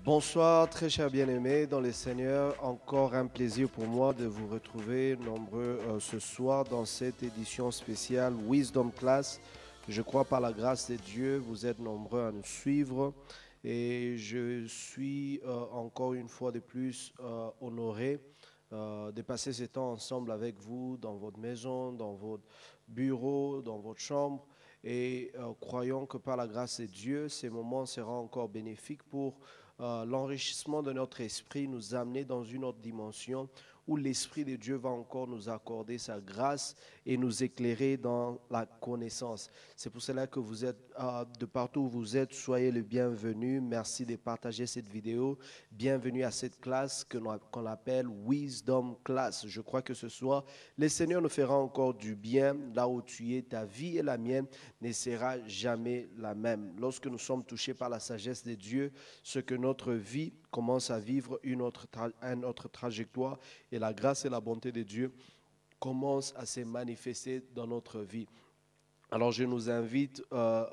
Bonsoir, très chers bien-aimés dans le Seigneur. Encore un plaisir pour moi de vous retrouver nombreux ce soir dans cette édition spéciale Wisdom Class. Je crois par la grâce de Dieu, vous êtes nombreux à nous suivre et je suis encore une fois de plus honoré de passer ce temps ensemble avec vous dans votre maison, dans votre bureau, dans votre chambre. Et croyons que par la grâce de Dieu, ces moments seront encore bénéfiques pour l'enrichissement de notre esprit, nous amener dans une autre dimension où l'Esprit de Dieu va encore nous accorder sa grâce et nous éclairer dans la connaissance. C'est pour cela que vous êtes, de partout où vous êtes, soyez le bienvenu. Merci de partager cette vidéo. Bienvenue à cette classe qu'on appelle Wisdom Class. Je crois que ce soir, le Seigneur nous fera encore du bien là où tu es. Ta vie et la mienne ne sera jamais la même. Lorsque nous sommes touchés par la sagesse de Dieu, ce que notre vie commence à vivre une autre trajectoire et la grâce et la bonté de Dieu commencent à se manifester dans notre vie. Alors je nous invite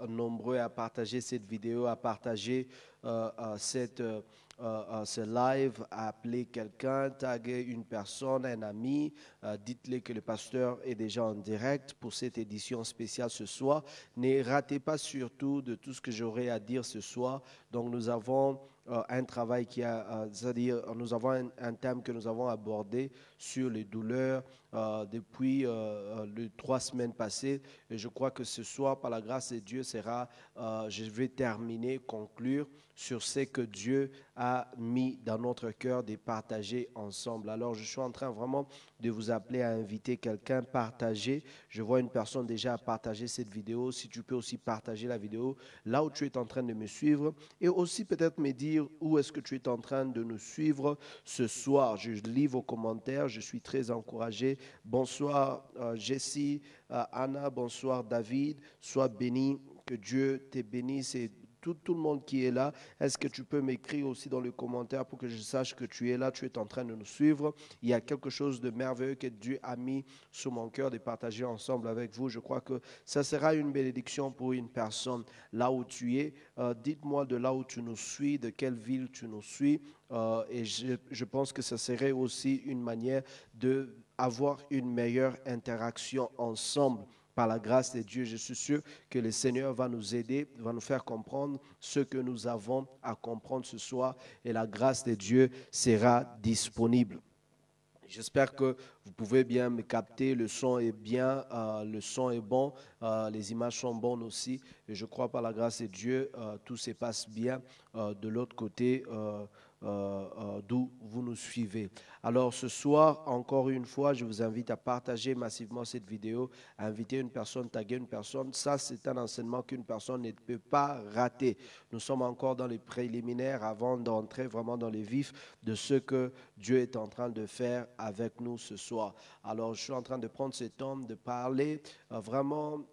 nombreux à partager cette vidéo, à partager ce live, à appeler quelqu'un, taguer une personne, un ami. Dites-le que le pasteur est déjà en direct pour cette édition spéciale ce soir. Ne ratez pas surtout de tout ce que j'aurai à dire ce soir. Donc nous avons un travail c'est-à-dire nous avons un thème que nous avons abordé sur les douleurs depuis les 3 semaines passées. Et je crois que ce soir, par la grâce de Dieu, je vais terminer, conclure sur ce que Dieu a mis dans notre cœur de partager ensemble. Alors, je suis en train vraiment de vous appeler à inviter quelqu'un, partager. Je vois une personne déjà partager cette vidéo. Si tu peux aussi partager la vidéo là où tu es en train de me suivre et aussi peut-être me dire où est-ce que tu es en train de nous suivre ce soir. Je lis vos commentaires, je suis très encouragé. Bonsoir Jessie, Anna, bonsoir David, sois béni, que Dieu te bénisse et tout le monde qui est là. Est-ce que tu peux m'écrire aussi dans les commentaires pour que je sache que tu es là, tu es en train de nous suivre. Il y a quelque chose de merveilleux que Dieu a mis sur mon cœur de partager ensemble avec vous. Je crois que ça sera une bénédiction pour une personne là où tu es. Dites-moi de là où tu nous suis, de quelle ville tu nous suis. Et je pense que ça serait aussi une manière d'avoir une meilleure interaction ensemble. Par la grâce de Dieu, je suis sûr que le Seigneur va nous aider, va nous faire comprendre ce que nous avons à comprendre ce soir et la grâce de Dieu sera disponible. J'espère que vous pouvez bien me capter, le son est bien, le son est bon, les images sont bonnes aussi. Et je crois par la grâce de Dieu, tout se passe bien de l'autre côté d'où vous nous suivez. Alors ce soir, encore une fois, je vous invite à partager massivement cette vidéo, à inviter une personne, taguer une personne. Ça, c'est un enseignement qu'une personne ne peut pas rater. Nous sommes encore dans les préliminaires avant d'entrer vraiment dans les vifs de ce que Dieu est en train de faire avec nous ce soir. Alors, je suis en train de prendre ce temps de parler vraiment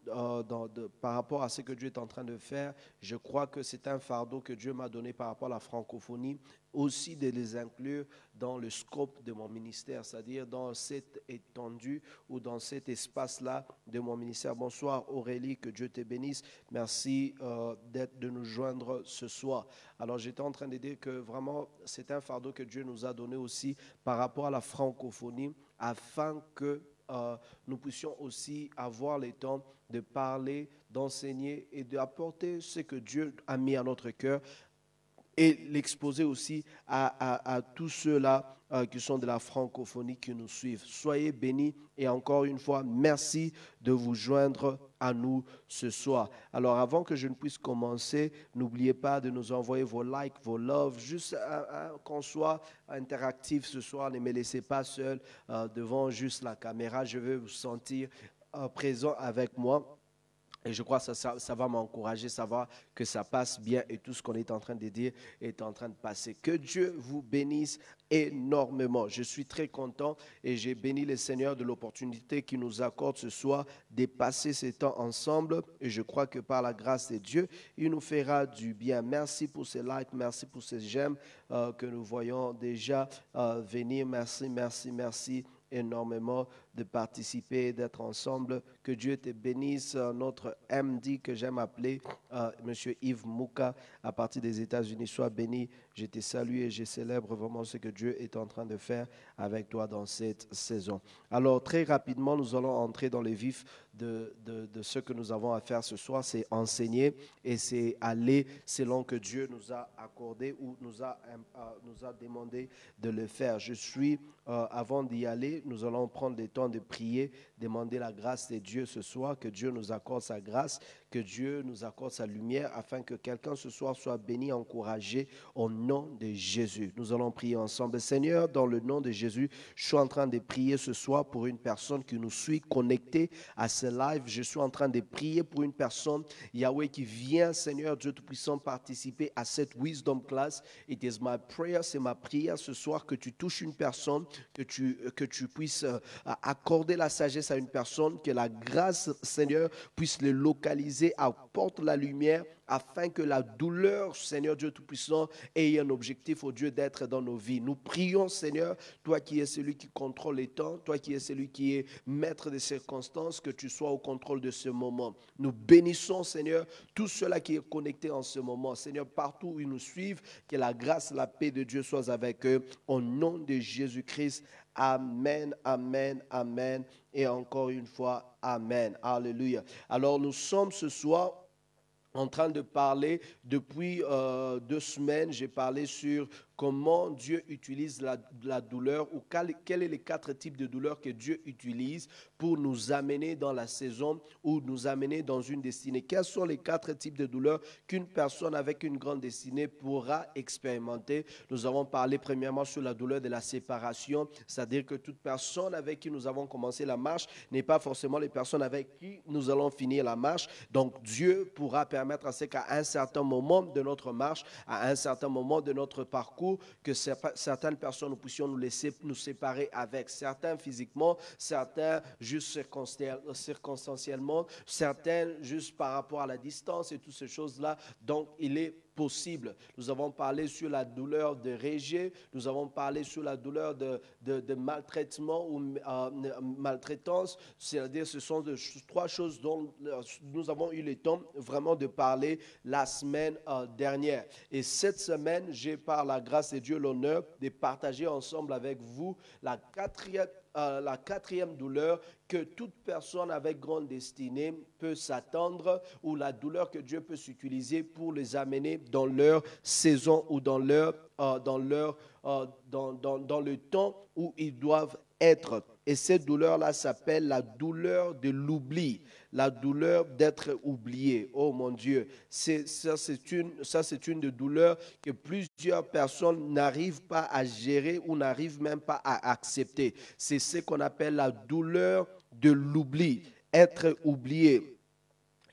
par rapport à ce que Dieu est en train de faire. Je crois que c'est un fardeau que Dieu m'a donné par rapport à la francophonie, aussi de les inclure dans le scope de mon ministère, c'est-à-dire dans cette étendue ou dans cet espace-là de mon ministère. Bonsoir Aurélie, que Dieu te bénisse. Merci de nous joindre ce soir. Alors j'étais en train de dire que vraiment c'est un fardeau que Dieu nous a donné aussi par rapport à la francophonie afin que nous puissions aussi avoir le temps de parler, d'enseigner et d'apporter ce que Dieu a mis à notre cœur et l'exposer aussi à tous ceux-là qui sont de la francophonie qui nous suivent. Soyez bénis et encore une fois, merci de vous joindre à nous ce soir. Alors avant que je ne puisse commencer, n'oubliez pas de nous envoyer vos likes, vos loves, juste qu'on soit interactif ce soir. Ne me laissez pas seul devant juste la caméra. Je veux vous sentir présent avec moi. Et je crois que ça va m'encourager, ça va que ça passe bien et tout ce qu'on est en train de dire est en train de passer. Que Dieu vous bénisse énormément. Je suis très content et j'ai béni le Seigneur de l'opportunité qu'il nous accorde ce soir de passer ce temps ensemble. Et je crois que par la grâce de Dieu, il nous fera du bien. Merci pour ces likes, merci pour ces j'aime que nous voyons déjà venir. Merci, merci, merci énormément de participer, d'être ensemble. Que Dieu te bénisse. Notre MD que j'aime appeler, M. Yves Mouka, à partir des États-Unis, sois béni. Je te salue et je célèbre vraiment ce que Dieu est en train de faire avec toi dans cette saison. Alors, très rapidement, nous allons entrer dans les vifs de ce que nous avons à faire ce soir, c'est enseigner et c'est aller selon que Dieu nous a accordé ou nous a demandé de le faire. Avant d'y aller, nous allons prendre le temps de prier, demander la grâce de Dieu ce soir, que Dieu nous accorde sa grâce, que Dieu nous accorde sa lumière, afin que quelqu'un ce soir soit béni, encouragé au nom de Jésus. Nous allons prier ensemble. Seigneur, dans le nom de Jésus, je suis en train de prier ce soir pour une personne qui nous suit connectée à ce live. Je suis en train de prier pour une personne, Yahweh, qui vient, Seigneur Dieu Tout-Puissant, participer à cette Wisdom Class. It is my prayer, c'est ma prière ce soir que tu touches une personne, que tu puisses accorder la sagesse à une personne, que la grâce, Seigneur, puisse le localiser, apporte la lumière, afin que la douleur, Seigneur Dieu Tout-Puissant, ait un objectif, au Dieu, d'être dans nos vies. Nous prions, Seigneur, toi qui es celui qui contrôle les temps, toi qui es celui qui est maître des circonstances, que tu sois au contrôle de ce moment. Nous bénissons, Seigneur, tout cela qui est connecté en ce moment. Seigneur, partout où ils nous suivent, que la grâce, la paix de Dieu soit avec eux. Au nom de Jésus-Christ, amen, amen, amen. Et encore une fois, amen. Alléluia. Alors, nous sommes ce soir en train de parler, depuis 2 semaines, j'ai parlé sur comment Dieu utilise la douleur ou quels sont les 4 types de douleurs que Dieu utilise pour nous amener dans la saison ou nous amener dans une destinée. Quels sont les 4 types de douleurs qu'une personne avec une grande destinée pourra expérimenter? Nous avons parlé premièrement sur la douleur de la séparation, c'est-à-dire que toute personne avec qui nous avons commencé la marche n'est pas forcément les personnes avec qui nous allons finir la marche. Donc Dieu pourra permettre à ce qu'à un certain moment de notre marche, à un certain moment de notre parcours, que certaines personnes, nous puissions nous séparer avec. Certains physiquement, certains juste circonstanciellement, certains juste par rapport à la distance et toutes ces choses-là. Donc, il est possible. Nous avons parlé sur la douleur de rejet, nous avons parlé sur la douleur de maltraitement ou maltraitance, c'est-à-dire ce sont 3 choses dont nous avons eu le temps vraiment de parler la semaine dernière. Et cette semaine, j'ai par la grâce de Dieu l'honneur de partager ensemble avec vous la quatrième douleur que toute personne avec grande destinée peut s'attendre, ou la douleur que Dieu peut s'utiliser pour les amener dans leur saison ou dans le temps où ils doivent être. Et cette douleur-là s'appelle la douleur de l'oubli, la douleur d'être oublié. Oh mon Dieu, ça c'est une des douleurs que plusieurs personnes n'arrivent pas à gérer ou n'arrivent même pas à accepter. C'est ce qu'on appelle la douleur de l'oubli, être oublié.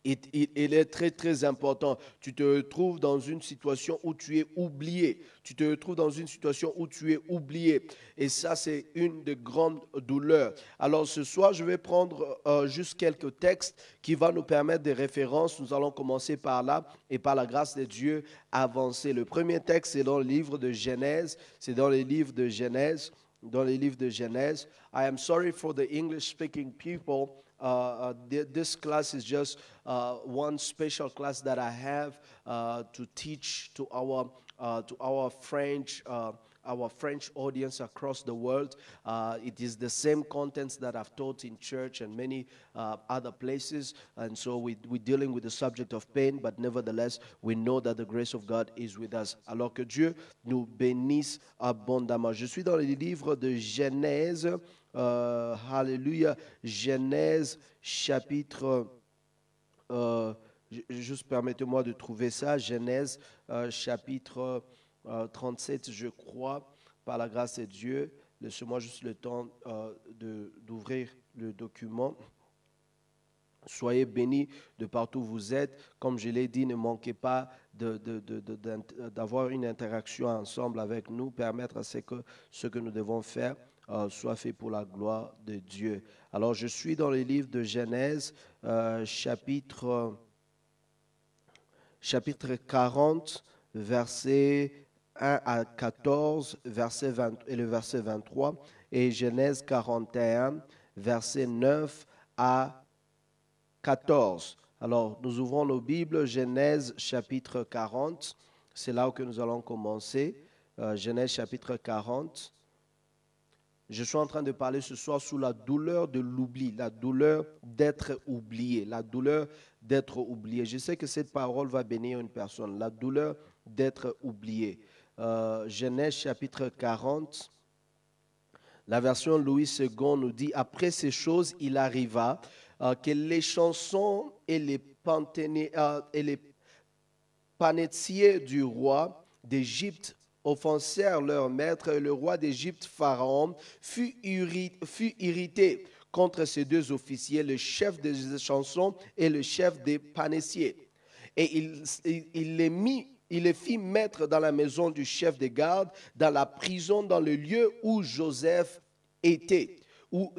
Il est très, très important. Tu te trouves dans une situation où tu es oublié. Tu te trouves dans une situation où tu es oublié. Et ça, c'est une des grandes douleurs. Alors, ce soir, je vais prendre juste quelques textes qui vont nous permettre des références. Nous allons commencer par là et par la grâce de Dieu, avancer. Le premier texte, c'est dans le livre de Genèse. C'est dans les livres de Genèse. Dans les livres de Genèse. I am sorry for the English-speaking people. This class is just one special class that I have to teach to our French audience across the world. It is the same contents that I've taught in church and many other places, and so we're dealing with the subject of pain, but nevertheless, we know that the grace of God is with us. Alors que Dieu nous bénisse abondamment. Je suis dans les livres de Genèse. Alléluia, Genèse chapitre, juste permettez-moi de trouver ça, Genèse chapitre 37, je crois, par la grâce de Dieu. Laissez-moi juste le temps d'ouvrir le document. Soyez bénis de partout où vous êtes. Comme je l'ai dit, ne manquez pas d'avoir une interaction ensemble avec nous, permettre à ce que nous devons faire soit fait pour la gloire de Dieu. Alors, je suis dans le livre de Genèse, chapitre 40, versets 1 à 14, verset 20, et le verset 23. et Genèse 41, versets 9 à 14. Alors, nous ouvrons nos Bibles, Genèse chapitre 40. C'est là où nous allons commencer. Genèse chapitre 40. Je suis en train de parler ce soir sur la douleur de l'oubli, la douleur d'être oublié, la douleur d'être oublié. Je sais que cette parole va bénir une personne, la douleur d'être oublié. Genèse chapitre 40, la version Louis II nous dit « Après ces choses, il arriva que les chansons et les panetiers du roi d'Égypte offensèrent leur maître, et le roi d'Égypte, Pharaon, fut irrité contre ces deux officiers, le chef des chansons et le chef des panetiers. Et il les fit mettre dans la maison du chef des gardes, dans la prison, dans le lieu où Joseph était. Où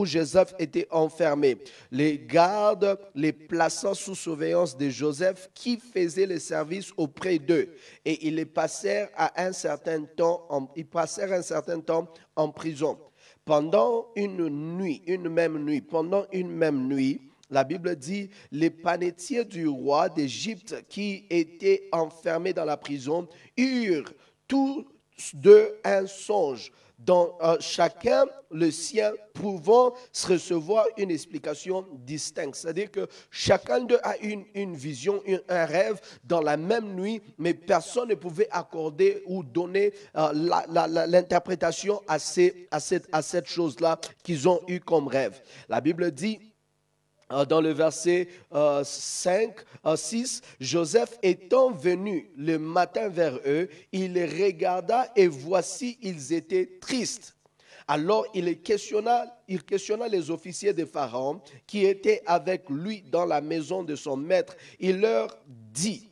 Joseph était enfermé. Les gardes les plaçant sous surveillance de Joseph qui faisait le service auprès d'eux. Et ils passèrent un certain temps en prison. Pendant une même nuit, la Bible dit, les panetiers du roi d'Égypte qui étaient enfermés dans la prison eurent tous deux un songe, dont chacun le sien pouvant recevoir une explication distincte. C'est-à-dire que chacun d'eux a une vision, un rêve dans la même nuit, mais personne ne pouvait accorder ou donner l'interprétation à cette chose-là qu'ils ont eu comme rêve. La Bible dit, dans le verset 6, Joseph étant venu le matin vers eux, il les regarda et voici, ils étaient tristes. Alors il questionna les officiers de Pharaon qui étaient avec lui dans la maison de son maître. Il leur dit,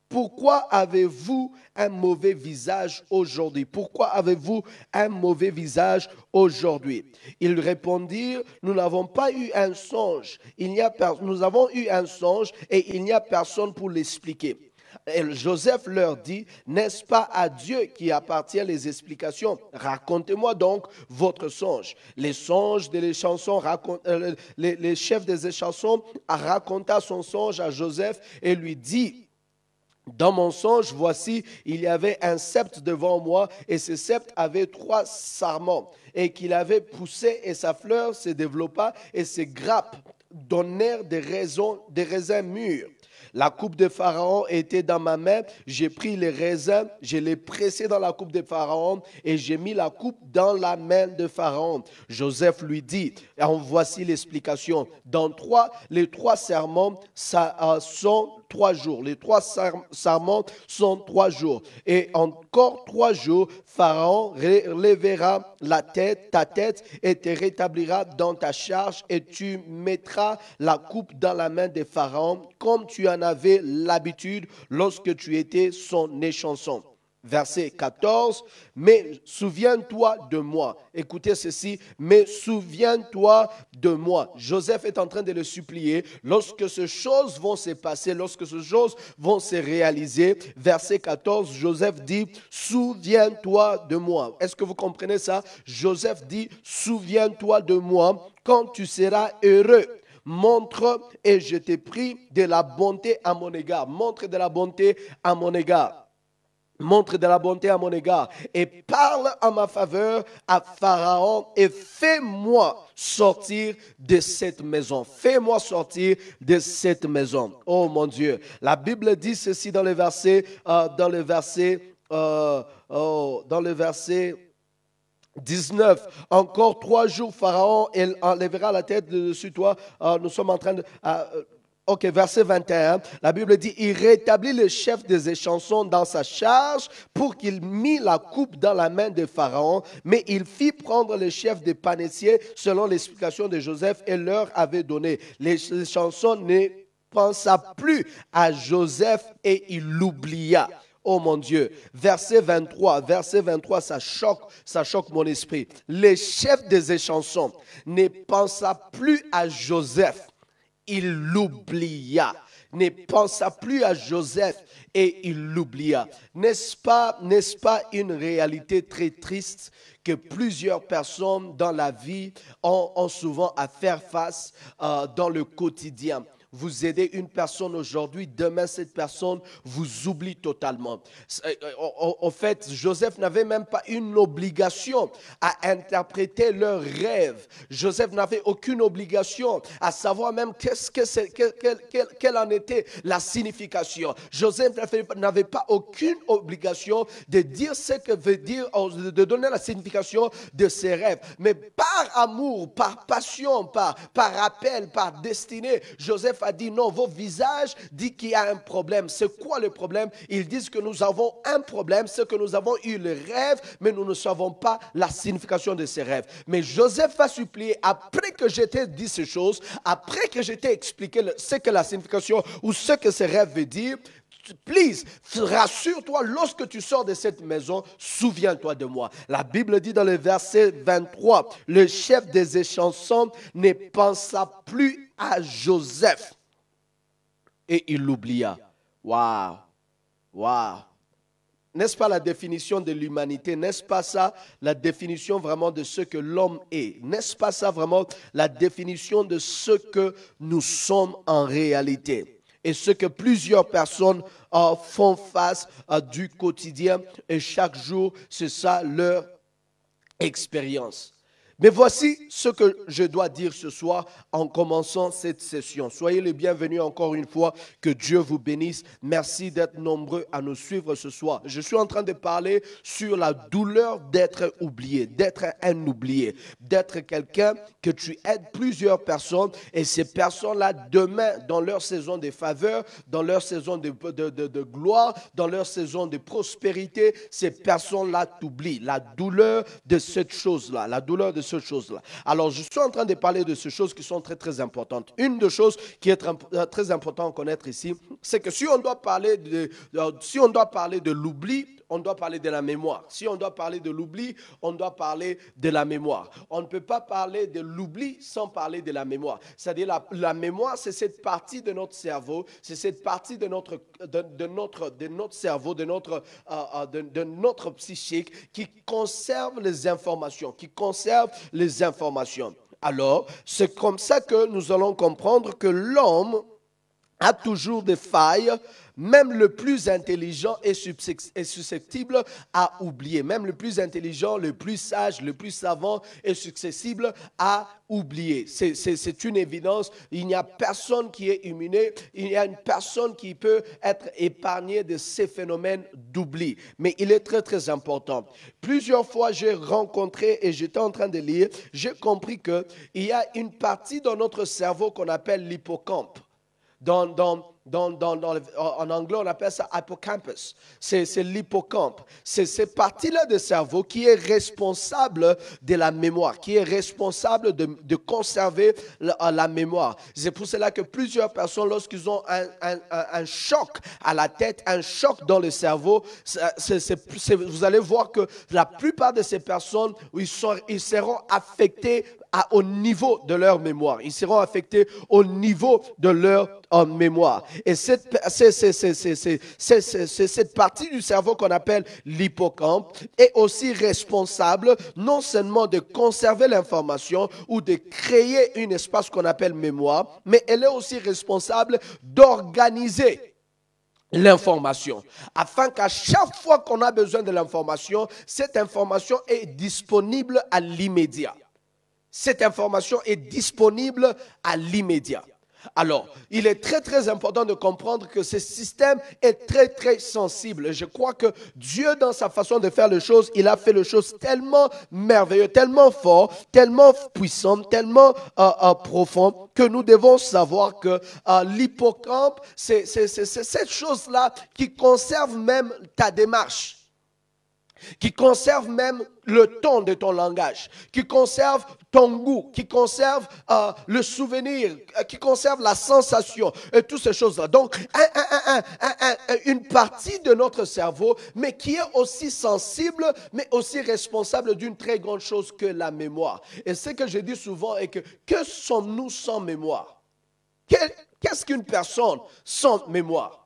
pourquoi avez-vous un mauvais visage aujourd'hui? Pourquoi avez-vous un mauvais visage aujourd'hui? Ils répondirent, nous n'avons pas eu un songe. Nous avons eu un songe et il n'y a personne pour l'expliquer. Et Joseph leur dit, n'est-ce pas à Dieu qui appartient les explications? Racontez-moi donc votre songe. Les songes des chansons, les chefs des chansons raconta son songe à Joseph et lui dit, dans mon songe, voici, il y avait un sceptre devant moi et ce sceptre avait 3 sarments et qu'il avait poussé et sa fleur se développa et ses grappes donnèrent des raisins mûrs. La coupe de Pharaon était dans ma main, j'ai pris les raisins, je les pressés dans la coupe de Pharaon et j'ai mis la coupe dans la main de Pharaon. Joseph lui dit, en voici l'explication, les 3 serments sont 3 jours. Les 3 serments sont 3 jours. Et encore 3 jours, Pharaon relèvera ta tête et te rétablira dans ta charge et tu mettras la coupe dans la main de Pharaon comme tu en avais l'habitude lorsque tu étais son échanson. Verset 14, mais souviens-toi de moi. Écoutez ceci, mais souviens-toi de moi. Joseph est en train de le supplier. Lorsque ces choses vont se passer, lorsque ces choses vont se réaliser, verset 14, Joseph dit, souviens-toi de moi. Est-ce que vous comprenez ça? Joseph dit, souviens-toi de moi quand tu seras heureux. Montre, et je t'ai pris de la bonté à mon égard. Montre de la bonté à mon égard. Montre de la bonté à mon égard et parle en ma faveur à Pharaon et fais-moi sortir de cette maison. Fais-moi sortir de cette maison. Oh mon Dieu. La Bible dit ceci dans le verset 19. Encore 3 jours, Pharaon enlèvera la tête de dessus toi. Nous sommes en train de... Ok, verset 21, la Bible dit, il rétablit le chef des échansons dans sa charge pour qu'il mit la coupe dans la main de Pharaon, mais il fit prendre le chef des panetiers selon l'explication de Joseph et leur avait donné. Les chansons ne pensa plus à Joseph et il l'oublia. Oh mon Dieu, verset 23, ça choque mon esprit. Les chefs des échansons ne pensa plus à Joseph. Il l'oublia. ne pensa plus à Joseph et il l'oublia. N'est-ce pas une réalité très triste que plusieurs personnes dans la vie ont souvent à faire face dans le quotidien? Vous aidez une personne aujourd'hui, demain cette personne vous oublie totalement. En fait, Joseph n'avait même pas une obligation à interpréter leurs rêves. Joseph n'avait aucune obligation à savoir même quelle en était la signification. Joseph n'avait pas aucune obligation de dire ce que veut dire, de donner la signification de ses rêves. Mais par amour, par passion, par appel, par destinée, Joseph a dit non, vos visages disent qu'il y a un problème. C'est quoi le problème? Ils disent que nous avons un problème, c'est que nous avons eu le rêve, mais nous ne savons pas la signification de ces rêves. Mais Joseph a supplié, après que j'étais dit ces choses, après que j'étais expliqué ce que la signification ou ce que ces rêves veut dire, please, rassure-toi, lorsque tu sors de cette maison, souviens-toi de moi. La Bible dit dans le verset 23, le chef des échansons ne pensa plus à Joseph et il l'oublia. Waouh, waouh. N'est-ce pas la définition de l'humanité? N'est-ce pas ça la définition vraiment de ce que l'homme est? N'est-ce pas ça vraiment la définition de ce que nous sommes en réalité? Et ce que plusieurs personnes font face du quotidien et chaque jour, c'est ça leur expérience. Mais voici ce que je dois dire ce soir en commençant cette session. Soyez les bienvenus encore une fois, que Dieu vous bénisse. Merci d'être nombreux à nous suivre ce soir. Je suis en train de parler sur la douleur d'être oublié, d'être un oublié, d'être quelqu'un que tu aides plusieurs personnes et ces personnes-là, demain, dans leur saison de faveur, dans leur saison de gloire, dans leur saison de prospérité, ces personnes-là t'oublient. La douleur de cette chose-là, la douleur de cette chose-là. Alors, je suis en train de parler de ces choses qui sont très, très importantes. Une des choses qui est très importante à connaître ici, c'est que si on doit parler de l'oubli, on doit parler de la mémoire. Si on doit parler de l'oubli, on doit parler de la mémoire. On ne peut pas parler de l'oubli sans parler de la mémoire. C'est-à-dire la mémoire, c'est cette partie de notre cerveau, c'est cette partie de notre cerveau, de notre psychique qui conserve les informations, Alors, c'est comme ça que nous allons comprendre que l'homme a toujours des failles. Même le plus intelligent est susceptible à oublier. Même le plus intelligent, le plus sage, le plus savant est susceptible à oublier. C'est une évidence. Il n'y a personne qui est immuné. Il y a une personne qui peut être épargnée de ces phénomènes d'oubli. Mais il est très, très important. Plusieurs fois, j'ai rencontré et j'étais en train de lire, j'ai compris qu'il y a une partie dans notre cerveau qu'on appelle l'hippocampe. En anglais, on appelle ça hippocampus. C'est l'hippocampe. C'est cette partie-là du cerveau qui est responsable de la mémoire, qui est responsable de conserver la mémoire. C'est pour cela que plusieurs personnes, lorsqu'ils ont un choc à la tête, un choc dans le cerveau, vous allez voir que la plupart de ces personnes, ils seront affectés au niveau de leur mémoire. Ils seront affectés au niveau de leur mémoire. Et c'est cette partie du cerveau qu'on appelle l'hippocampe est aussi responsable non seulement de conserver l'information ou de créer un espace qu'on appelle mémoire, mais elle est aussi responsable d'organiser l'information, afin qu'à chaque fois qu'on a besoin de l'information, cette information est disponible à l'immédiat. Cette information est disponible à l'immédiat. Alors, il est très, très important de comprendre que ce système est très, très sensible. Et je crois que Dieu, dans sa façon de faire les choses, il a fait les choses tellement merveilleuses, tellement fort, tellement puissant, tellement profond, que nous devons savoir que l'hippocampe, c'est cette chose-là qui conserve même ta démarche, qui conserve même le ton de ton langage, qui conserve ton goût, qui conserve le souvenir, qui conserve la sensation et toutes ces choses-là. Donc, une partie de notre cerveau, mais qui est aussi sensible, mais aussi responsable d'une très grande chose que la mémoire. Et ce que je dis souvent est que sommes-nous sans mémoire? Qu'est-ce qu'une personne sans mémoire?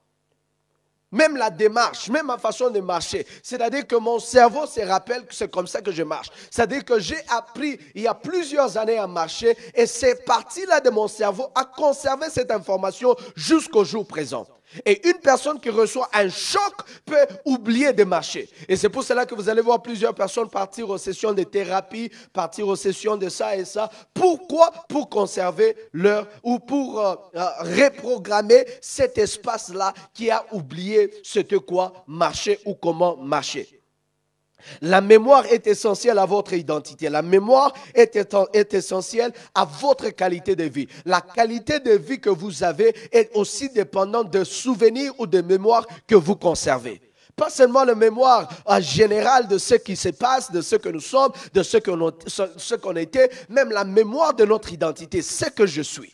Même la démarche, même ma façon de marcher. C'est-à-dire que mon cerveau se rappelle que c'est comme ça que je marche. C'est-à-dire que j'ai appris il y a plusieurs années à marcher et cette partie-là de mon cerveau a conservé cette information jusqu'au jour présent. Et une personne qui reçoit un choc peut oublier de marcher. Et c'est pour cela que vous allez voir plusieurs personnes partir aux sessions de thérapie, partir aux sessions de ça et ça. Pourquoi? Pour conserver leur, ou pour reprogrammer cet espace-là qui a oublié c'était quoi marcher ou comment marcher. La mémoire est essentielle à votre identité. La mémoire est essentielle à votre qualité de vie. La qualité de vie que vous avez est aussi dépendante de souvenirs ou de mémoires que vous conservez. Pas seulement la mémoire générale de ce qui se passe, de ce que nous sommes, de ce qu'on était, même la mémoire de notre identité, ce que je suis.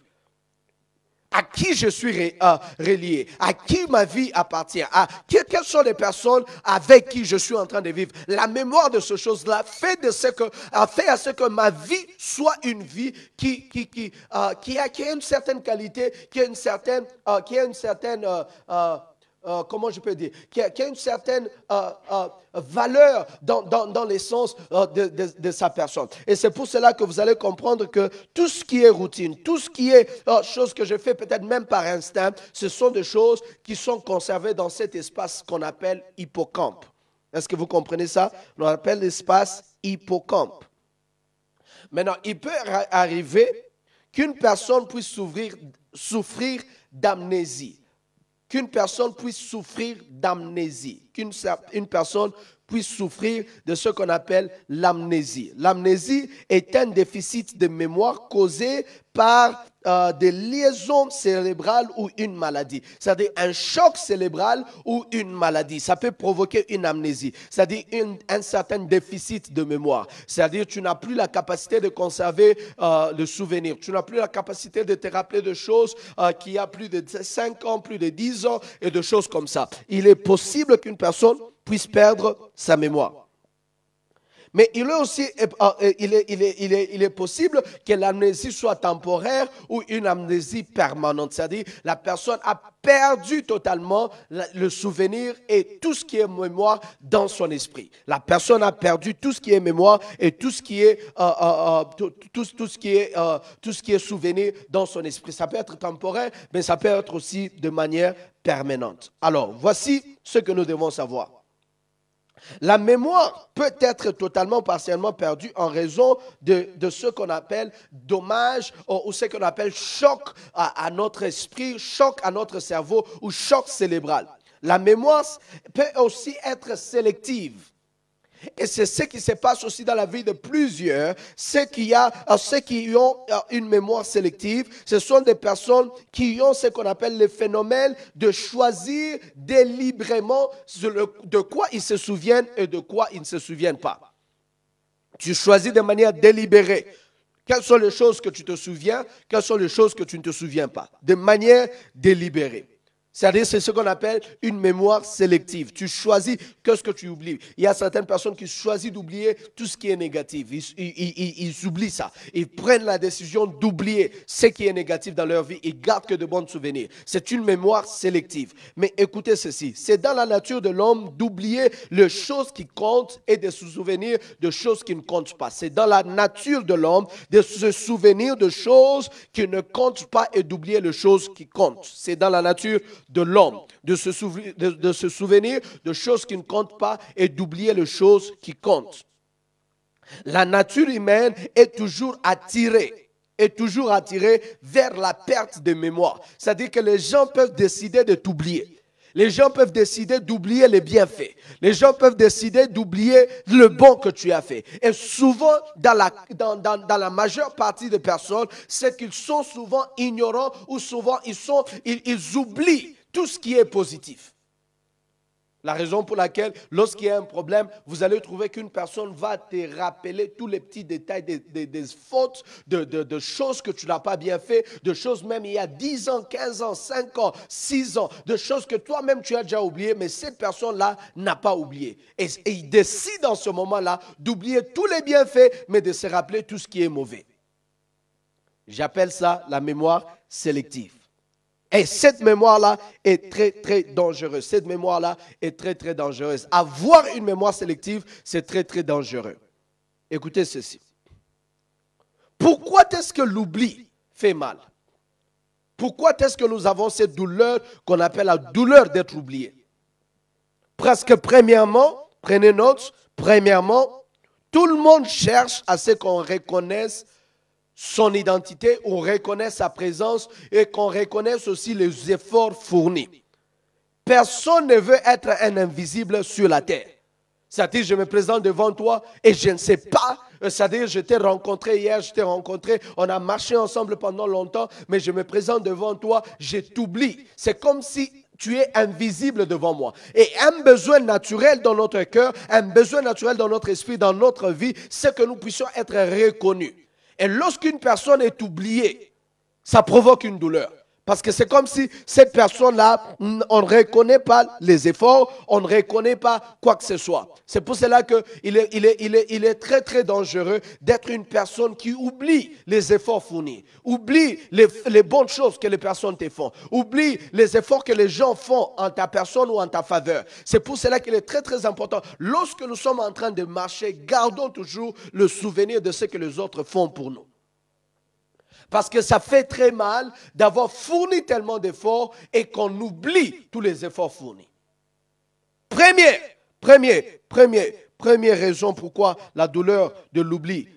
À qui je suis relié, à qui ma vie appartient, quelles sont les personnes avec qui je suis en train de vivre. La mémoire de ces choses-là fait à ce que ma vie soit une vie qui a une certaine qualité, qui a une certaine comment je peux dire, qui a une certaine valeur dans l'essence de sa personne. Et c'est pour cela que vous allez comprendre que tout ce qui est routine, tout ce qui est choses que je fais peut-être même par instinct, ce sont des choses qui sont conservées dans cet espace qu'on appelle hippocampe. Est-ce que vous comprenez ça? On appelle l'espace hippocampe. Maintenant, il peut arriver qu'une personne puisse souffrir d'amnésie. Qu'une personne puisse souffrir d'amnésie, qu'une personne puisse souffrir de ce qu'on appelle l'amnésie. L'amnésie est un déficit de mémoire causé par des liaisons cérébrales ou une maladie. C'est-à-dire un choc cérébral ou une maladie. Ça peut provoquer une amnésie. C'est-à-dire un certain déficit de mémoire. C'est-à-dire tu n'as plus la capacité de conserver le souvenir. Tu n'as plus la capacité de te rappeler de choses qui a plus de 5 ans, plus de 10 ans et de choses comme ça. Il est possible qu'une personne puisse perdre sa mémoire. Mais il est aussi il est possible que l'amnésie soit temporaire ou une amnésie permanente. C'est-à-dire la personne a perdu totalement le souvenir et tout ce qui est mémoire dans son esprit. La personne a perdu tout ce qui est mémoire et tout ce qui est tout ce qui est souvenir dans son esprit. Ça peut être temporaire, mais ça peut être aussi de manière permanente. Alors, voici ce que nous devons savoir. La mémoire peut être totalement ou partiellement perdue en raison de ce qu'on appelle dommage ou ce qu'on appelle choc à notre esprit, choc à notre cerveau ou choc cérébral. La mémoire peut aussi être sélective. Et c'est ce qui se passe aussi dans la vie de plusieurs. Ceux qui ont une mémoire sélective, ce sont des personnes qui ont ce qu'on appelle le phénomène de choisir délibérément de quoi ils se souviennent et de quoi ils ne se souviennent pas. Tu choisis de manière délibérée. Quelles sont les choses que tu te souviens, quelles sont les choses que tu ne te souviens pas. De manière délibérée. C'est-à-dire, c'est ce qu'on appelle une mémoire sélective. Tu choisis qu'est-ce que tu oublies. Il y a certaines personnes qui choisissent d'oublier tout ce qui est négatif. Ils oublient ça. Ils prennent la décision d'oublier ce qui est négatif dans leur vie. Ils gardent que de bons souvenirs. C'est une mémoire sélective. Mais écoutez ceci. C'est dans la nature de l'homme d'oublier les choses qui comptent et de se souvenir de choses qui ne comptent pas. C'est dans la nature de l'homme de se souvenir de choses qui ne comptent pas et d'oublier les choses qui comptent. C'est dans la nature de l'homme, de se souvenir de choses qui ne comptent pas et d'oublier les choses qui comptent. La nature humaine est toujours attirée vers la perte de mémoire. C'est-à-dire que les gens peuvent décider de t'oublier. Les gens peuvent décider d'oublier les bienfaits. Les gens peuvent décider d'oublier le bon que tu as fait. Et souvent, dans la majeure partie des personnes, c'est qu'ils sont souvent ignorants ou souvent ils oublient tout ce qui est positif. La raison pour laquelle, lorsqu'il y a un problème, vous allez trouver qu'une personne va te rappeler tous les petits détails des fautes, de choses que tu n'as pas bien fait, de choses même il y a 10 ans, 15 ans, 5 ans, 6 ans, de choses que toi-même tu as déjà oubliées, mais cette personne-là n'a pas oublié. Et il décide en ce moment-là d'oublier tous les bienfaits, mais de se rappeler tout ce qui est mauvais. J'appelle ça la mémoire sélective. Et cette mémoire-là est très, très dangereuse. Cette mémoire-là est très, très dangereuse. Avoir une mémoire sélective, c'est très, très dangereux. Écoutez ceci. Pourquoi est-ce que l'oubli fait mal? Pourquoi est-ce que nous avons cette douleur qu'on appelle la douleur d'être oublié? Parce que premièrement, prenez note, premièrement, tout le monde cherche à ce qu'on reconnaisse son identité, on reconnaisse sa présence et qu'on reconnaisse aussi les efforts fournis. Personne ne veut être un invisible sur la terre. C'est-à-dire, je me présente devant toi et je ne sais pas, c'est-à-dire, je t'ai rencontré hier, on a marché ensemble pendant longtemps, mais je me présente devant toi, je t'oublie. C'est comme si tu es invisible devant moi. Et un besoin naturel dans notre cœur, un besoin naturel dans notre esprit, dans notre vie, c'est que nous puissions être reconnus. Et lorsqu'une personne est oubliée, ça provoque une douleur. Parce que c'est comme si cette personne-là, on ne reconnaît pas les efforts, on ne reconnaît pas quoi que ce soit. C'est pour cela qu'il est très, très dangereux d'être une personne qui oublie les efforts fournis, oublie les bonnes choses que les personnes te font, oublie les efforts que les gens font en ta personne ou en ta faveur. C'est pour cela qu'il est très, très important. Lorsque nous sommes en train de marcher, gardons toujours le souvenir de ce que les autres font pour nous. Parce que ça fait très mal d'avoir fourni tellement d'efforts et qu'on oublie tous les efforts fournis. Première raison pourquoi la douleur de l'oubli.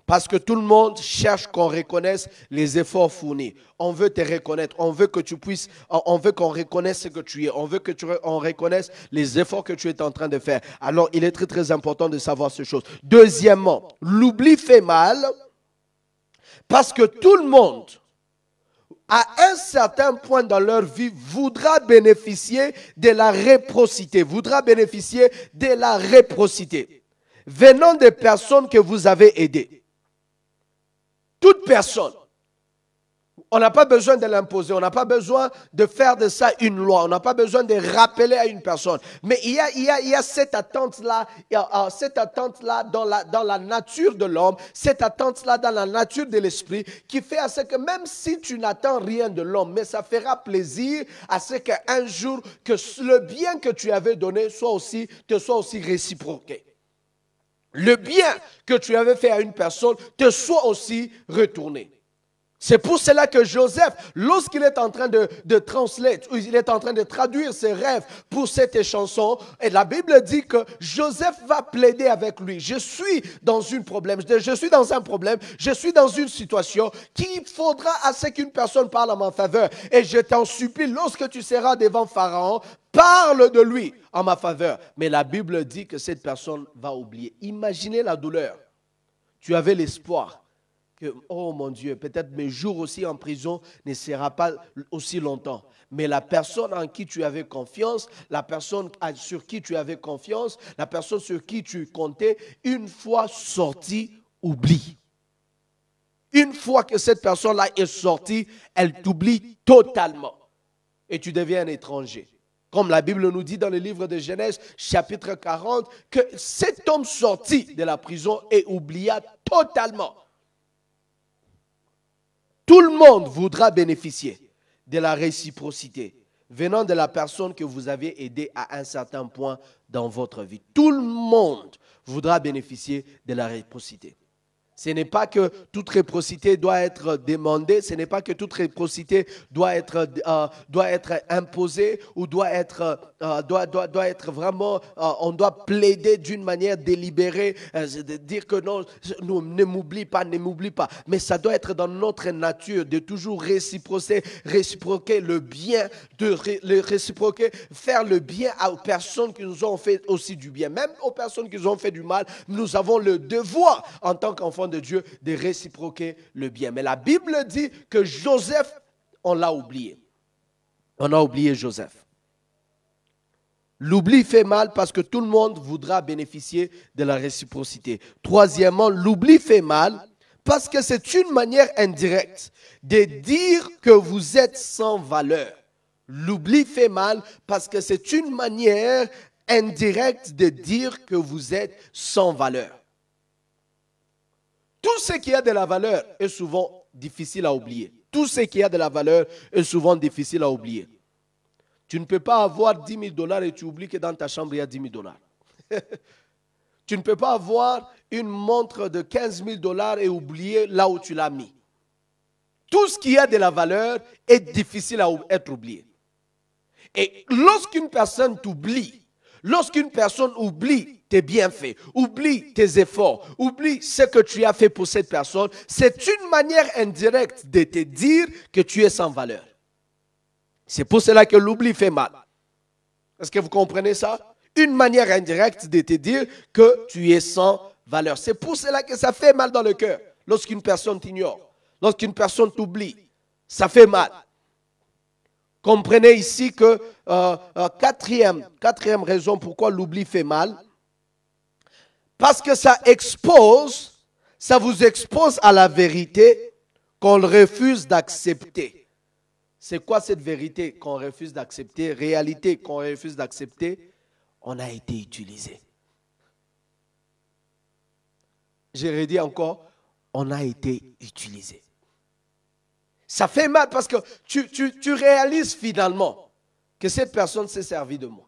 Parce que tout le monde cherche qu'on reconnaisse les efforts fournis. On veut te reconnaître, on veut que tu puisses, on veut qu'on reconnaisse ce que tu es, on veut que on reconnaisse les efforts que tu es en train de faire. Alors, il est très, très important de savoir ces choses. Deuxièmement, l'oubli fait mal. Parce que tout le monde, à un certain point dans leur vie, voudra bénéficier de la réciprocité, venant des personnes que vous avez aidées. Toute personne. On n'a pas besoin de l'imposer, on n'a pas besoin de faire de ça une loi, on n'a pas besoin de rappeler à une personne. Mais il y a cette attente-là, dans la nature de l'homme, cette attente-là dans la nature de l'esprit, qui fait à ce que même si tu n'attends rien de l'homme, mais ça fera plaisir à ce qu'un jour, que le bien que tu avais donné te soit aussi réciproqué. Le bien que tu avais fait à une personne te soit aussi retourné. C'est pour cela que Joseph, lorsqu'il est en train de il est en train de traduire ses rêves pour cette chanson, et la Bible dit que Joseph va plaider avec lui. Je suis dans un problème, je suis dans une situation qu'il faudra à ce qu'une personne parle en ma faveur. Et je t'en supplie, lorsque tu seras devant Pharaon, parle de lui en ma faveur. Mais la Bible dit que cette personne va oublier. Imaginez la douleur. Tu avais l'espoir. Oh mon Dieu, peut-être mes jours aussi en prison ne sera pas aussi longtemps. Mais la personne en qui tu avais confiance, la personne sur qui tu avais confiance, la personne sur qui tu comptais, une fois sortie, oublie. Une fois que cette personne-là est sortie, elle t'oublie totalement. Et tu deviens un étranger. Comme la Bible nous dit dans le livre de Genèse, chapitre 40, que cet homme sorti de la prison et oublia totalement. Tout le monde voudra bénéficier de la réciprocité venant de la personne que vous avez aidée à un certain point dans votre vie. Tout le monde voudra bénéficier de la réciprocité. Ce n'est pas que toute réciprocité doit être demandée, ce n'est pas que toute réciprocité doit être imposée ou doit être vraiment, on doit plaider d'une manière délibérée, de dire que non, ne m'oublie pas. Mais ça doit être dans notre nature de toujours réciproquer le bien, faire le bien aux personnes qui nous ont fait aussi du bien. Même aux personnes qui nous ont fait du mal, nous avons le devoir en tant qu'enfants de Dieu de réciproquer le bien. Mais la Bible dit que Joseph, on l'a oublié. On a oublié Joseph. L'oubli fait mal parce que tout le monde voudra bénéficier de la réciprocité. Troisièmement, l'oubli fait mal parce que c'est une manière indirecte de dire que vous êtes sans valeur. L'oubli fait mal parce que c'est une manière indirecte de dire que vous êtes sans valeur. Tout ce qui a de la valeur est souvent difficile à oublier. Tout ce qui a de la valeur est souvent difficile à oublier. Tu ne peux pas avoir 10 000 dollars et tu oublies que dans ta chambre, il y a 10 000 dollars. Tu ne peux pas avoir une montre de 15 000 dollars et oublier là où tu l'as mis. Tout ce qui a de la valeur est difficile à être oublié. Et lorsqu'une personne t'oublie, lorsqu'une personne oublie tes bienfaits, oublie tes efforts, oublie ce que tu as fait pour cette personne, c'est une manière indirecte de te dire que tu es sans valeur. C'est pour cela que l'oubli fait mal. Est-ce que vous comprenez ça? Une manière indirecte de te dire que tu es sans valeur. C'est pour cela que ça fait mal dans le cœur. Lorsqu'une personne t'ignore, lorsqu'une personne t'oublie, ça fait mal. Comprenez ici que quatrième raison pourquoi l'oubli fait mal, parce que ça vous expose à la vérité qu'on refuse d'accepter. C'est quoi cette vérité qu'on refuse d'accepter? Réalité qu'on refuse d'accepter? On a été utilisé. Je redis encore, on a été utilisé. Ça fait mal parce que tu réalises finalement que cette personne s'est servie de moi.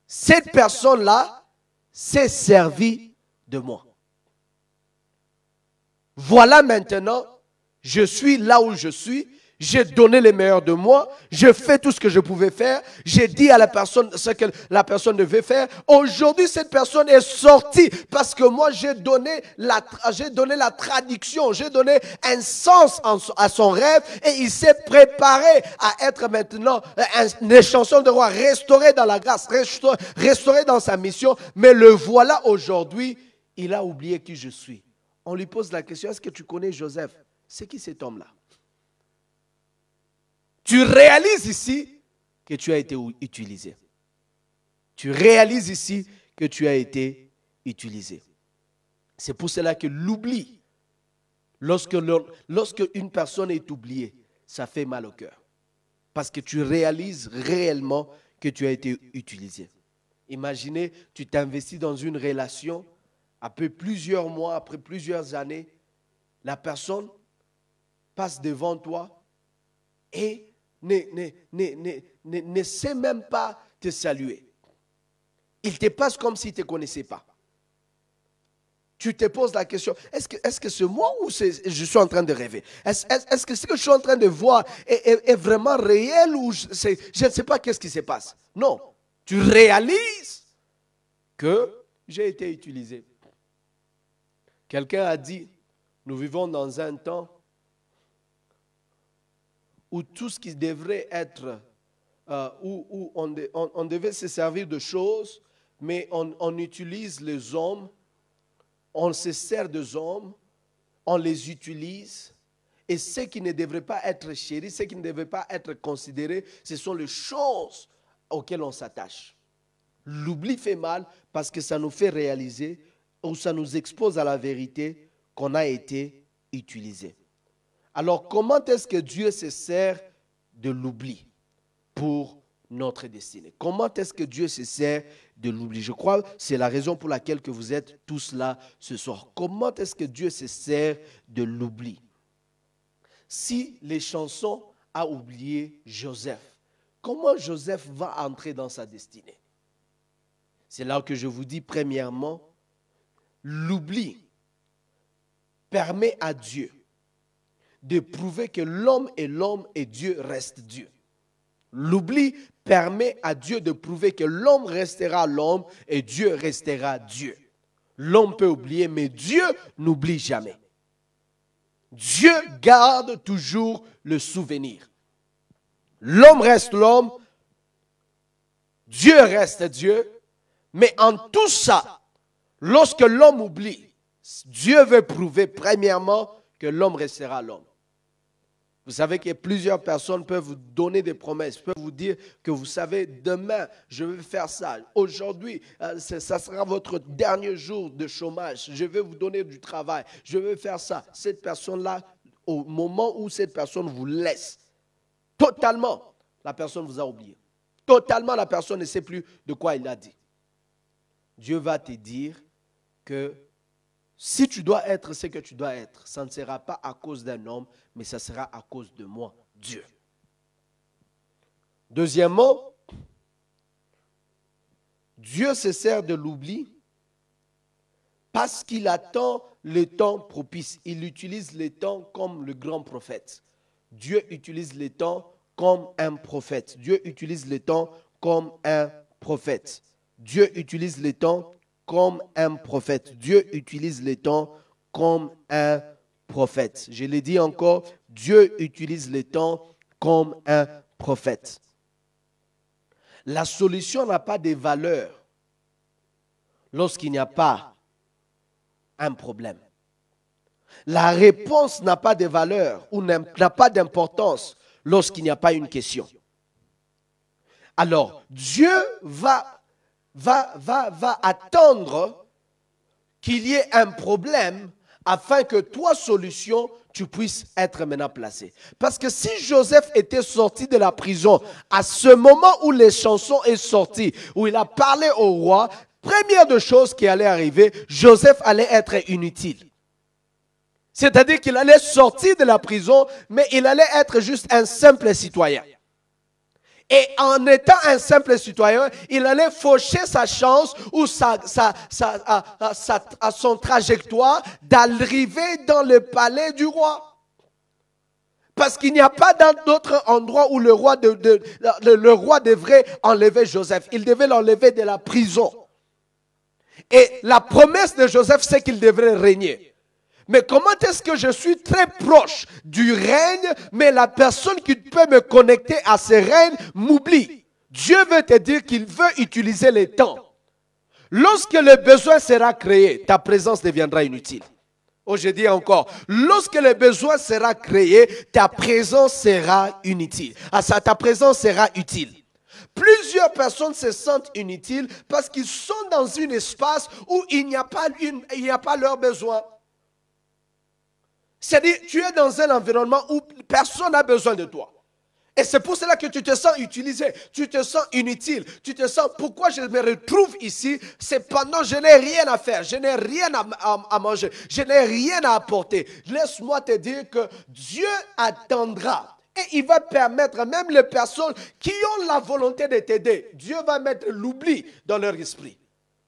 Cette personne-là s'est servie de moi. Voilà maintenant, je suis là où je suis. J'ai donné le meilleur de moi. J'ai fait tout ce que je pouvais faire. J'ai dit à la personne ce que la personne devait faire. Aujourd'hui, cette personne est sortie parce que moi, j'ai donné la traduction. J'ai donné un sens à son rêve et il s'est préparé à être maintenant un échantillon de roi, restauré dans la grâce, restauré dans sa mission. Mais le voilà aujourd'hui, il a oublié qui je suis. On lui pose la question, est-ce que tu connais Joseph? C'est qui cet homme-là? Tu réalises ici que tu as été utilisé. Tu réalises ici que tu as été utilisé. C'est pour cela que l'oubli, lorsque une personne est oubliée, ça fait mal au cœur. Parce que tu réalises réellement que tu as été utilisé. Imaginez, tu t'investis dans une relation, après plusieurs mois, après plusieurs années, la personne passe devant toi et ne sait même pas te saluer. Il te passe comme s'il ne te connaissait pas. Tu te poses la question, est-ce que c'est moi ou je suis en train de rêver? Est-ce que ce que je suis en train de voir est vraiment réel ou je ne sais pas qu'est-ce qui se passe? Non, tu réalises que j'ai été utilisé. Quelqu'un a dit, nous vivons dans un temps où tout ce qui devrait être, où on devait se servir de choses, mais on utilise les hommes, on se sert des hommes, on les utilise, et ce qui ne devrait pas être chéri, ce qui ne devrait pas être considéré, ce sont les choses auxquelles on s'attache. L'oubli fait mal parce que ça nous fait réaliser, ou ça nous expose à la vérité qu'on a été utilisé. Alors, comment est-ce que Dieu se sert de l'oubli pour notre destinée? Comment est-ce que Dieu se sert de l'oubli? Je crois que c'est la raison pour laquelle que vous êtes tous là ce soir. Comment est-ce que Dieu se sert de l'oubli? Si les chansons a oublié Joseph, comment Joseph va entrer dans sa destinée? C'est là que je vous dis, premièrement, l'oubli permet à Dieu de prouver que l'homme est l'homme et Dieu reste Dieu. L'oubli permet à Dieu de prouver que l'homme restera l'homme et Dieu restera Dieu. L'homme peut oublier, mais Dieu n'oublie jamais. Dieu garde toujours le souvenir. L'homme reste l'homme, Dieu reste Dieu, mais en tout ça, lorsque l'homme oublie, Dieu veut prouver premièrement que l'homme restera l'homme. Vous savez que plusieurs personnes peuvent vous donner des promesses, peuvent vous dire que vous savez, demain, je vais faire ça. Aujourd'hui, ça sera votre dernier jour de chômage. Je vais vous donner du travail. Je vais faire ça. Cette personne-là, au moment où cette personne vous laisse, totalement, la personne vous a oublié. Totalement, la personne ne sait plus de quoi il a dit. Dieu va te dire que Si tu dois être ce que tu dois être, ça ne sera pas à cause d'un homme, mais ça sera à cause de moi, Dieu. Deuxièmement, Dieu se sert de l'oubli parce qu'il attend le temps propice. Il utilise le temps comme le grand prophète. Dieu utilise le temps comme un prophète. Dieu utilise le temps comme un prophète. Dieu utilise le temps comme un prophète. Dieu utilise le temps comme un prophète. Je l'ai dit encore, Dieu utilise le temps comme un prophète. La solution n'a pas de valeur lorsqu'il n'y a pas un problème. La réponse n'a pas de valeur ou n'a pas d'importance lorsqu'il n'y a pas une question. Alors, Dieu va attendre qu'il y ait un problème afin que toi, solution, tu puisses être maintenant placé. Parce que si Joseph était sorti de la prison, à ce moment où les chansons sont sorties, où il a parlé au roi, première de choses qui allait arriver, Joseph allait être inutile. C'est-à-dire qu'il allait sortir de la prison, mais il allait être juste un simple citoyen. Et en étant un simple citoyen, il allait faucher sa chance ou son trajectoire d'arriver dans le palais du roi. Parce qu'il n'y a pas d'autre endroit où le roi devrait enlever Joseph. Il devait l'enlever de la prison. Et la promesse de Joseph, c'est qu'il devrait régner. Mais comment est-ce que je suis très proche du règne, mais la personne qui peut me connecter à ce règne m'oublie? Dieu veut te dire qu'il veut utiliser les temps. Lorsque le besoin sera créé, ta présence deviendra inutile. Oh, je dis encore, lorsque le besoin sera créé, ta présence sera inutile. Ta présence sera utile. Plusieurs personnes se sentent inutiles parce qu'ils sont dans un espace où il n'y a pas leur besoin. C'est-à-dire, tu es dans un environnement où personne n'a besoin de toi. Et c'est pour cela que tu te sens utilisé, tu te sens inutile, tu te sens, pourquoi je me retrouve ici? C'est pendant je n'ai rien à faire, je n'ai rien à manger, je n'ai rien à apporter. Laisse-moi te dire que Dieu attendra. Et il va permettre, même les personnes qui ont la volonté de t'aider, Dieu va mettre l'oubli dans leur esprit.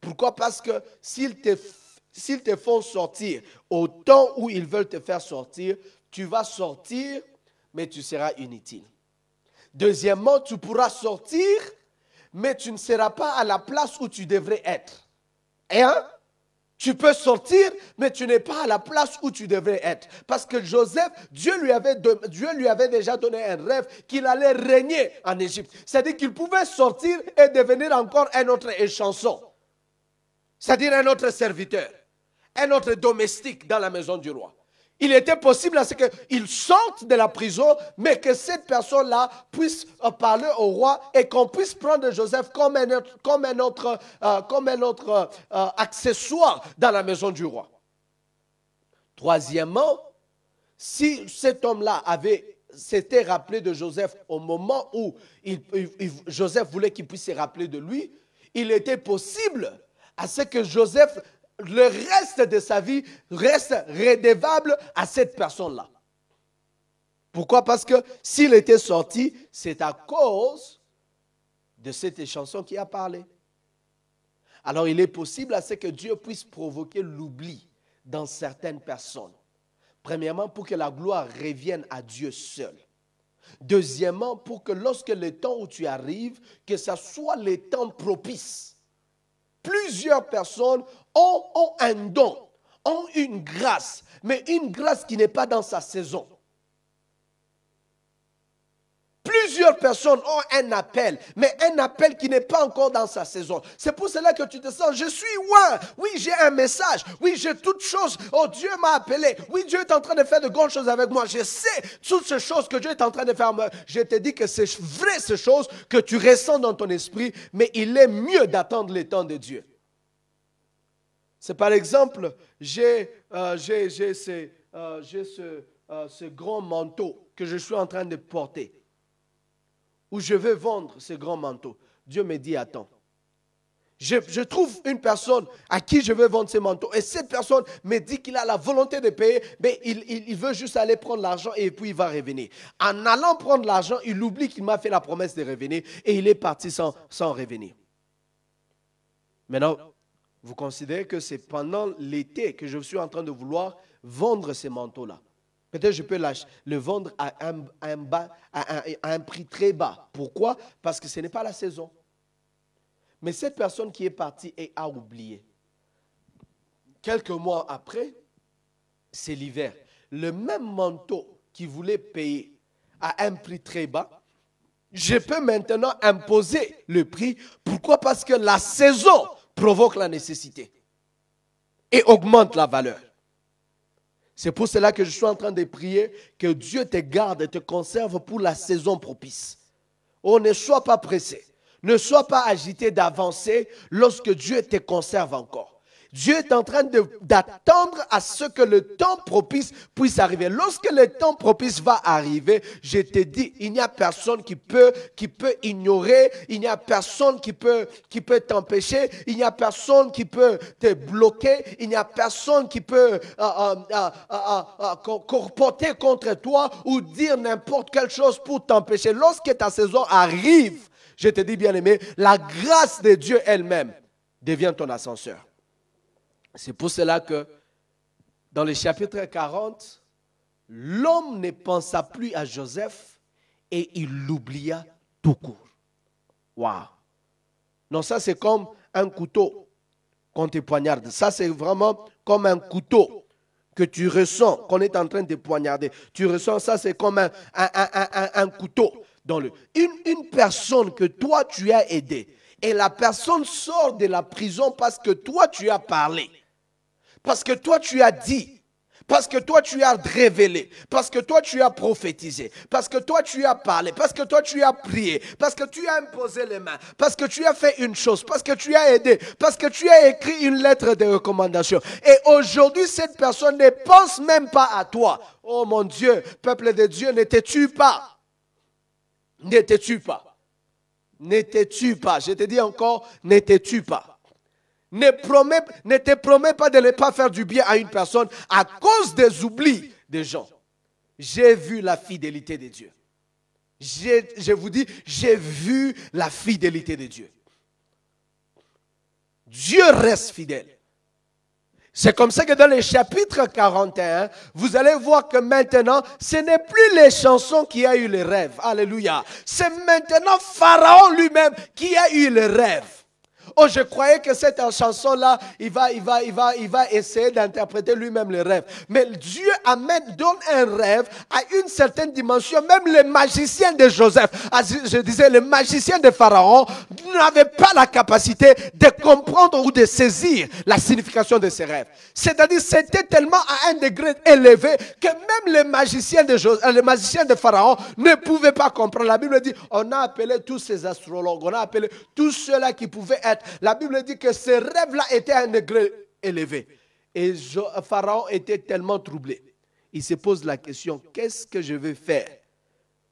Pourquoi? Parce que s'ils te font sortir au temps où ils veulent te faire sortir, tu vas sortir, mais tu seras inutile. Deuxièmement, tu pourras sortir, mais tu ne seras pas à la place où tu devrais être. Tu peux sortir, mais tu n'es pas à la place où tu devrais être. Parce que Joseph, Dieu lui avait déjà donné un rêve qu'il allait régner en Égypte. C'est-à-dire qu'il pouvait sortir et devenir encore un autre échanson. C'est-à-dire un autre serviteur, un autre domestique dans la maison du roi. Il était possible à ce qu'il sorte de la prison, mais que cette personne-là puisse parler au roi et qu'on puisse prendre Joseph comme un autre accessoire dans la maison du roi. Troisièmement, si cet homme-là s'était rappelé de Joseph au moment où Joseph voulait qu'il puisse se rappeler de lui, il était possible à ce que Joseph, le reste de sa vie, reste redevable à cette personne-là. Pourquoi? Parce que s'il était sorti, c'est à cause de cette chanson qui a parlé. Alors il est possible à ce que Dieu puisse provoquer l'oubli dans certaines personnes. Premièrement, pour que la gloire revienne à Dieu seul. Deuxièmement, pour que lorsque le temps où tu arrives, que ce soit le temps propice. Plusieurs personnes ont un don, ont une grâce, mais une grâce qui n'est pas dans sa saison. Plusieurs personnes ont un appel, mais un appel qui n'est pas encore dans sa saison. C'est pour cela que tu te sens, je suis loin. Oui, j'ai un message. Oui, j'ai toutes choses. Oh, Dieu m'a appelé. Oui, Dieu est en train de faire de grandes choses avec moi. Je sais toutes ces choses que Dieu est en train de faire. Je te dis que c'est vrai ces choses que tu ressens dans ton esprit, mais il est mieux d'attendre le temps de Dieu. C'est par exemple, j'ai ce grand manteau que je suis en train de porter. Où je vais vendre ce grand manteau. Dieu me dit, attends. Je trouve une personne à qui je vais vendre ces manteaux et cette personne me dit qu'il a la volonté de payer, mais il veut juste aller prendre l'argent et puis il va revenir. En allant prendre l'argent, il oublie qu'il m'a fait la promesse de revenir et il est parti sans revenir. Maintenant, vous considérez que c'est pendant l'été que je suis en train de vouloir vendre ces manteaux-là. Peut-être je peux le vendre à un prix très bas. Pourquoi? Parce que ce n'est pas la saison. Mais cette personne qui est partie et a oublié. Quelques mois après, c'est l'hiver. Le même manteau qu'il voulait payer à un prix très bas, je peux maintenant imposer le prix. Pourquoi? Parce que la saison provoque la nécessité et augmente la valeur. C'est pour cela que je suis en train de prier que Dieu te garde et te conserve pour la saison propice. Oh, ne sois pas pressé. Ne sois pas agité d'avancer lorsque Dieu te conserve encore. Dieu est en train d'attendre à ce que le temps propice puisse arriver. Lorsque le temps propice va arriver, je te dis, il n'y a personne qui peut ignorer, il n'y a personne qui peut t'empêcher, il n'y a personne qui peut te bloquer, il n'y a personne qui peut corpoter contre toi ou dire n'importe quelle chose pour t'empêcher. Lorsque ta saison arrive, je te dis bien aimé, la grâce de Dieu elle-même devient ton ascenseur. C'est pour cela que dans le chapitre 40, l'homme ne pensa plus à Joseph et il l'oublia tout court. Waouh! Non, ça c'est comme un couteau qu'on te poignarde. Ça c'est vraiment comme un couteau que tu ressens qu'on est en train de poignarder. Tu ressens ça, c'est comme un couteau. Une personne que toi tu as aidée et la personne sort de la prison parce que toi tu as parlé, parce que toi tu as dit, parce que toi tu as révélé, parce que toi tu as prophétisé, parce que toi tu as parlé, parce que toi tu as prié, parce que tu as imposé les mains, parce que tu as fait une chose, parce que tu as aidé, parce que tu as écrit une lettre de recommandation. Et aujourd'hui cette personne ne pense même pas à toi. Oh mon Dieu, peuple de Dieu, ne te tue pas. Ne te tue pas. Ne te tue pas. Je te dis encore, ne te tue pas. Ne te promets pas de ne pas faire du bien à une personne à cause des oublis des gens. J'ai vu la fidélité de Dieu. Je vous dis, j'ai vu la fidélité de Dieu. Dieu reste fidèle. C'est comme ça que dans le chapitre 41, vous allez voir que maintenant, ce n'est plus les chansons qui a eu les rêves. Alléluia. C'est maintenant Pharaon lui-même qui a eu les rêves. Oh, je croyais que cette chanson-là, il va essayer d'interpréter lui-même les rêves. Mais Dieu donne un rêve à une certaine dimension. Même les magiciens de Joseph, je disais, les magiciens de Pharaon n'avaient pas la capacité de comprendre ou de saisir la signification de ces rêves. C'est-à-dire, c'était tellement à un degré élevé que même les magiciens de Pharaon ne pouvaient pas comprendre. La Bible dit, on a appelé tous ces astrologues, on a appelé tous ceux-là qui pouvaient être. La Bible dit que ces rêves-là étaient à un degré élevé. Et Pharaon était tellement troublé. Il se pose la question, qu'est-ce que je vais faire?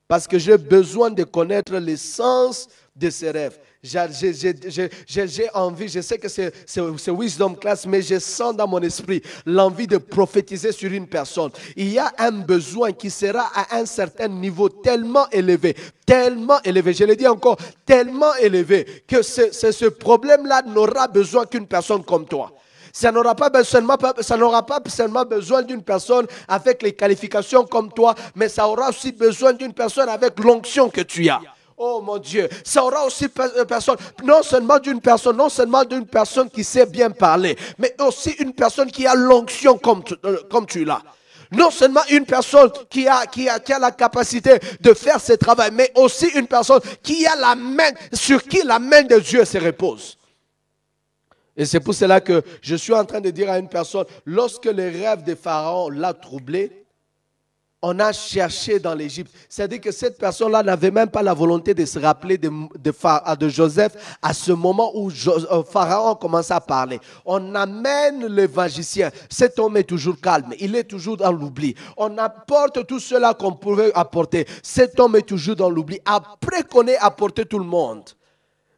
Parce que j'ai besoin de connaître le sens de ces rêves. J'ai envie, je sais que c'est Wisdom Class, mais je sens dans mon esprit l'envie de prophétiser sur une personne. Il y a un besoin qui sera à un certain niveau tellement élevé, je le dis encore, tellement élevé, que ce problème-là n'aura besoin qu'une personne comme toi. Ça n'aura pas seulement besoin d'une personne avec les qualifications comme toi, mais ça aura aussi besoin d'une personne avec l'onction que tu as. Oh mon Dieu, ça aura aussi non seulement d'une personne qui sait bien parler, mais aussi une personne qui a l'onction comme tu l'as. Non seulement une personne qui a la capacité de faire ce travail, mais aussi une personne qui a la main, sur qui la main de Dieu se repose. Et c'est pour cela que je suis en train de dire à une personne, lorsque les rêves de Pharaon l'a troublé, on a cherché dans l'Égypte. C'est-à-dire que cette personne-là n'avait même pas la volonté de se rappeler de Joseph à ce moment où Pharaon commence à parler. On amène le magicien. Cet homme est toujours calme. Il est toujours dans l'oubli. On apporte tout cela qu'on pouvait apporter. Cet homme est toujours dans l'oubli. Après qu'on ait apporté tout le monde,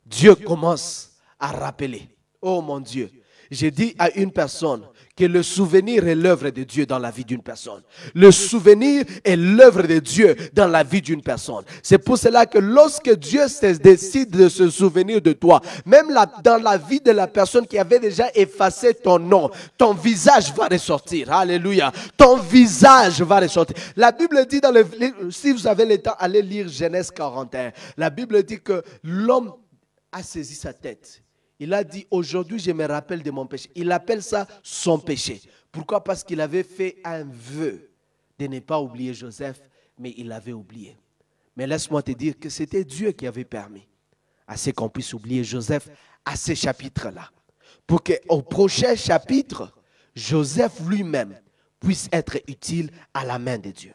Dieu commence à rappeler. Oh mon Dieu, j'ai dit à une personne que le souvenir est l'œuvre de Dieu dans la vie d'une personne. Le souvenir est l'œuvre de Dieu dans la vie d'une personne. C'est pour cela que lorsque Dieu décide de se souvenir de toi, même dans la vie de la personne qui avait déjà effacé ton nom, ton visage va ressortir. Alléluia. Ton visage va ressortir. La Bible dit, si vous avez le temps, allez lire Genèse 41. La Bible dit que l'homme a saisi sa tête. Il a dit, aujourd'hui, je me rappelle de mon péché. Il appelle ça son péché. Pourquoi? Parce qu'il avait fait un vœu de ne pas oublier Joseph, mais il l'avait oublié. Mais laisse-moi te dire que c'était Dieu qui avait permis à ce qu'on puisse oublier Joseph à ce chapitre-là. Pour qu'au prochain chapitre, Joseph lui-même puisse être utile à la main de Dieu.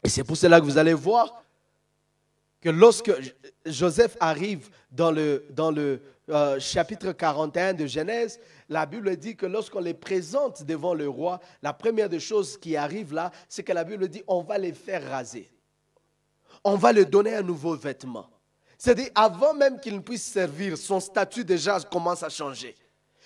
Et c'est pour cela que vous allez voir que lorsque Joseph arrive dans le chapitre 41 de Genèse, la Bible dit que lorsqu'on les présente devant le roi, la première des choses qui arrive là, c'est que la Bible dit on va les faire raser. On va lui donner un nouveau vêtement. C'est-à-dire, avant même qu'il ne puisse servir, son statut déjà commence à changer.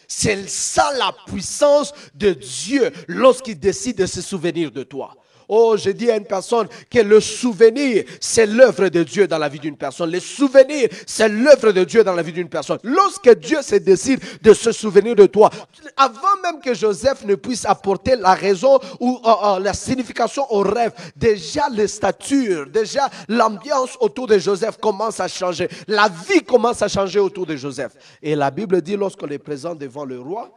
C'est ça la puissance de Dieu lorsqu'il décide de se souvenir de toi. Oh, je dis à une personne que le souvenir, c'est l'œuvre de Dieu dans la vie d'une personne. Le souvenir, c'est l'œuvre de Dieu dans la vie d'une personne. Lorsque Dieu se décide de se souvenir de toi, avant même que Joseph ne puisse apporter la raison ou la signification au rêve, déjà les statures, déjà l'ambiance autour de Joseph commence à changer. La vie commence à changer autour de Joseph. Et la Bible dit, lorsqu'on les présente devant le roi,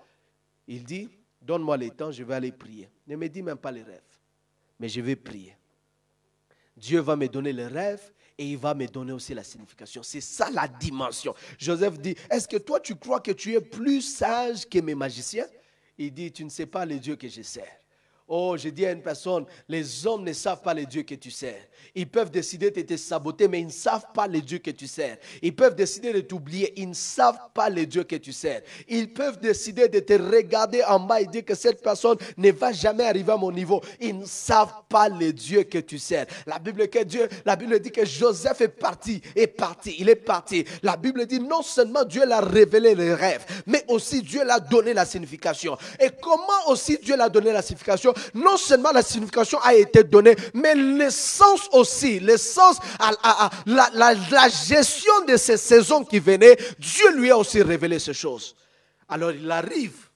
il dit, donne-moi le temps, je vais aller prier. Ne me dis même pas les rêves. Mais je vais prier. Dieu va me donner le rêve et il va me donner aussi la signification. C'est ça la dimension. Joseph dit, est-ce que toi tu crois que tu es plus sage que mes magiciens? Il dit, tu ne sais pas le Dieu que je sers. Oh, je dis à une personne, les hommes ne savent pas le Dieu que tu sers. Ils peuvent décider de te saboter, mais ils ne savent pas le Dieu que tu sers. Ils peuvent décider de t'oublier, ils ne savent pas le Dieu que tu sers. Ils peuvent décider de te regarder en bas et dire que cette personne ne va jamais arriver à mon niveau. Ils ne savent pas le Dieu que tu sers. La Bible dit que Joseph est parti. Il est parti. La Bible dit non seulement Dieu l'a révélé les rêves, mais aussi Dieu l'a donné la signification. Et comment aussi Dieu l'a donné la signification? Non seulement la signification a été donnée, mais le sens aussi, le sens, la gestion de ces saisons qui venaient, Dieu lui a aussi révélé ces choses. Alors il arrive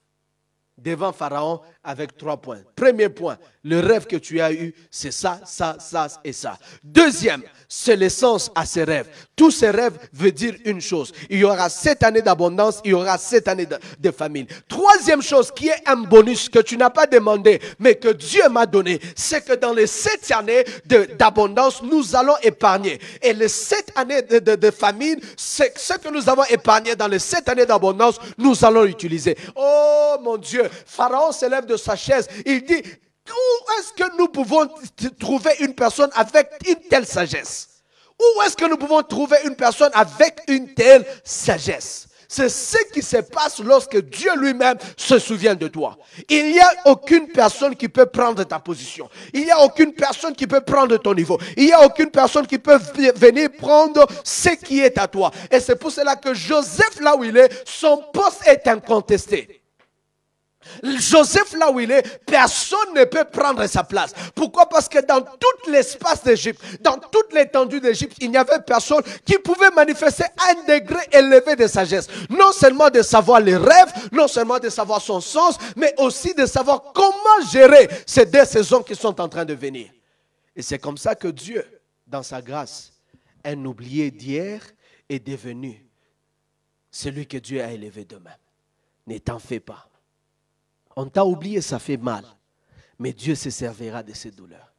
devant Pharaon avec 3 points. Premier point, le rêve que tu as eu, c'est ça, ça, ça et ça. Deuxième, c'est l'essence à ces rêves. Tous ces rêves veulent dire une chose. Il y aura 7 années d'abondance, il y aura 7 années de famine. Troisième chose qui est un bonus que tu n'as pas demandé, mais que Dieu m'a donné, c'est que dans les 7 années d'abondance, nous allons épargner. Et les 7 années de famine, c'est ce que nous avons épargné dans les 7 années d'abondance, nous allons l'utiliser. Oh mon Dieu, Pharaon se lève de sa chaise, il dit, où est-ce que nous pouvons trouver une personne avec une telle sagesse? Où est-ce que nous pouvons trouver une personne avec une telle sagesse? C'est ce qui se passe lorsque Dieu lui-même se souvient de toi. Il n'y a aucune personne qui peut prendre ta position. Il n'y a aucune personne qui peut prendre ton niveau. Il n'y a aucune personne qui peut venir prendre ce qui est à toi. Et c'est pour cela que Joseph, là où il est, son poste est incontesté. Joseph, là où il est, personne ne peut prendre sa place. Pourquoi? Parce que dans tout l'espace d'Égypte, dans toute l'étendue d'Égypte, il n'y avait personne qui pouvait manifester un degré élevé de sagesse. Non seulement de savoir les rêves, non seulement de savoir son sens, mais aussi de savoir comment gérer ces 2 saisons qui sont en train de venir. Et c'est comme ça que Dieu, dans sa grâce, un oublié d'hier est devenu celui que Dieu a élevé demain. Ne t'en fais pas. On t'a oublié, ça fait mal. Mais Dieu se servira de ces douleurs.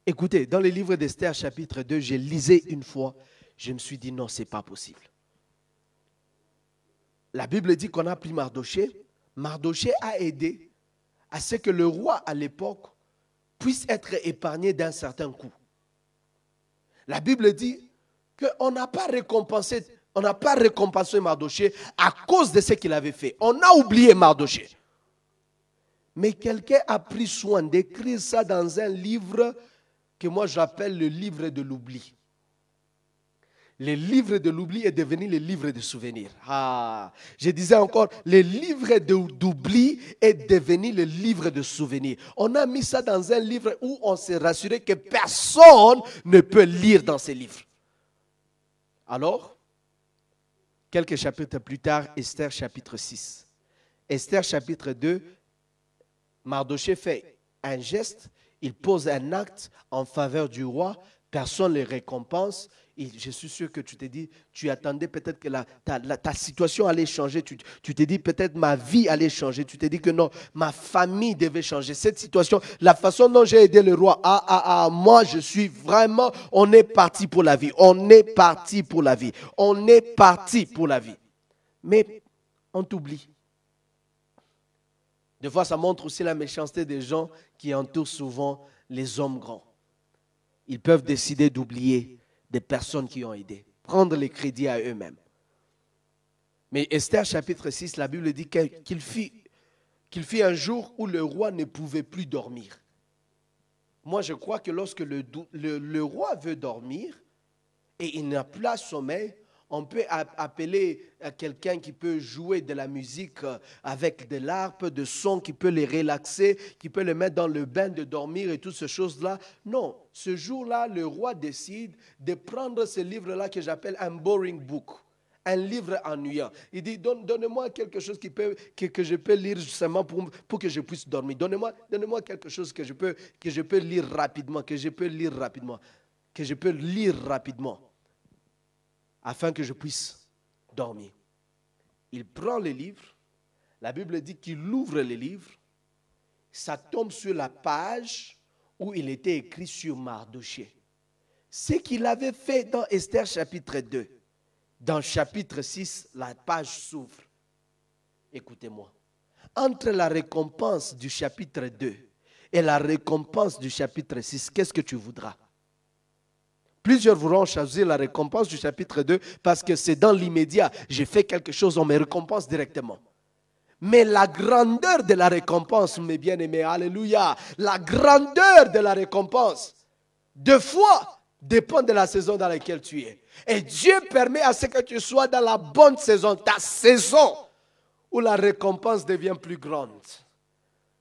Écoutez, dans le livre d'Esther, chapitre 2, j'ai lisé une fois. Je me suis dit, non, ce n'est pas possible. La Bible dit qu'on a pris Mardoché. Mardoché a aidé à ce que le roi, à l'époque, puisse être épargné d'un certain coup. La Bible dit qu'on n'a pas récompensé Mardoché à cause de ce qu'il avait fait. On a oublié Mardoché. Mais quelqu'un a pris soin d'écrire ça dans un livre que moi j'appelle le livre de l'oubli. Le livre de l'oubli est devenu le livre de souvenirs. Je disais encore, le livre d'oubli est devenu le livre de souvenirs. On a mis ça dans un livre où on s'est rassuré que personne ne peut lire dans ces livres. Alors, quelques chapitres plus tard, Esther chapitre 6. Esther chapitre 2, Mardochée fait un geste, il pose un acte en faveur du roi, personne ne le récompense. Et je suis sûr que tu t'es dit, tu attendais peut-être que ta situation allait changer, tu t'es dit peut-être ma vie allait changer, tu t'es dit que non, ma famille devait changer. Cette situation, la façon dont j'ai aidé le roi, moi je suis vraiment, on est parti pour la vie, on est parti pour la vie, on est parti pour la vie. Mais on t'oublie. Des fois, ça montre aussi la méchanceté des gens qui entourent souvent les hommes grands. Ils peuvent décider d'oublier des personnes qui ont aidé, prendre les crédits à eux-mêmes. Mais Esther chapitre 6, la Bible dit qu'il fit un jour où le roi ne pouvait plus dormir. Moi, je crois que lorsque le roi veut dormir et il n'a plus sommeil, on peut appeler quelqu'un qui peut jouer de la musique avec de l'harpe, de son, qui peut les relaxer, qui peut les mettre dans le bain de dormir et toutes ces choses-là. Non, ce jour-là, le roi décide de prendre ce livre-là que j'appelle un boring book, un livre ennuyant. Il dit, donnez-moi quelque chose que je peux lire justement pour que je puisse dormir. Donnez-moi quelque chose que je peux lire rapidement, afin que je puisse dormir. Il prend le livre, la Bible dit qu'il ouvre le livre, ça tombe sur la page où il était écrit sur Mardochée. Ce qu'il avait fait dans Esther chapitre 2, dans chapitre 6, la page s'ouvre. Écoutez-moi, entre la récompense du chapitre 2 et la récompense du chapitre 6, qu'est-ce que tu voudras? Plusieurs voudront choisir la récompense du chapitre 2 parce que c'est dans l'immédiat. J'ai fait quelque chose, on me récompense directement. Mais la grandeur de la récompense, mes bien-aimés, alléluia, la grandeur de la récompense, deux fois, dépend de la saison dans laquelle tu es. Et Dieu permet à ce que tu sois dans la bonne saison, ta saison, où la récompense devient plus grande.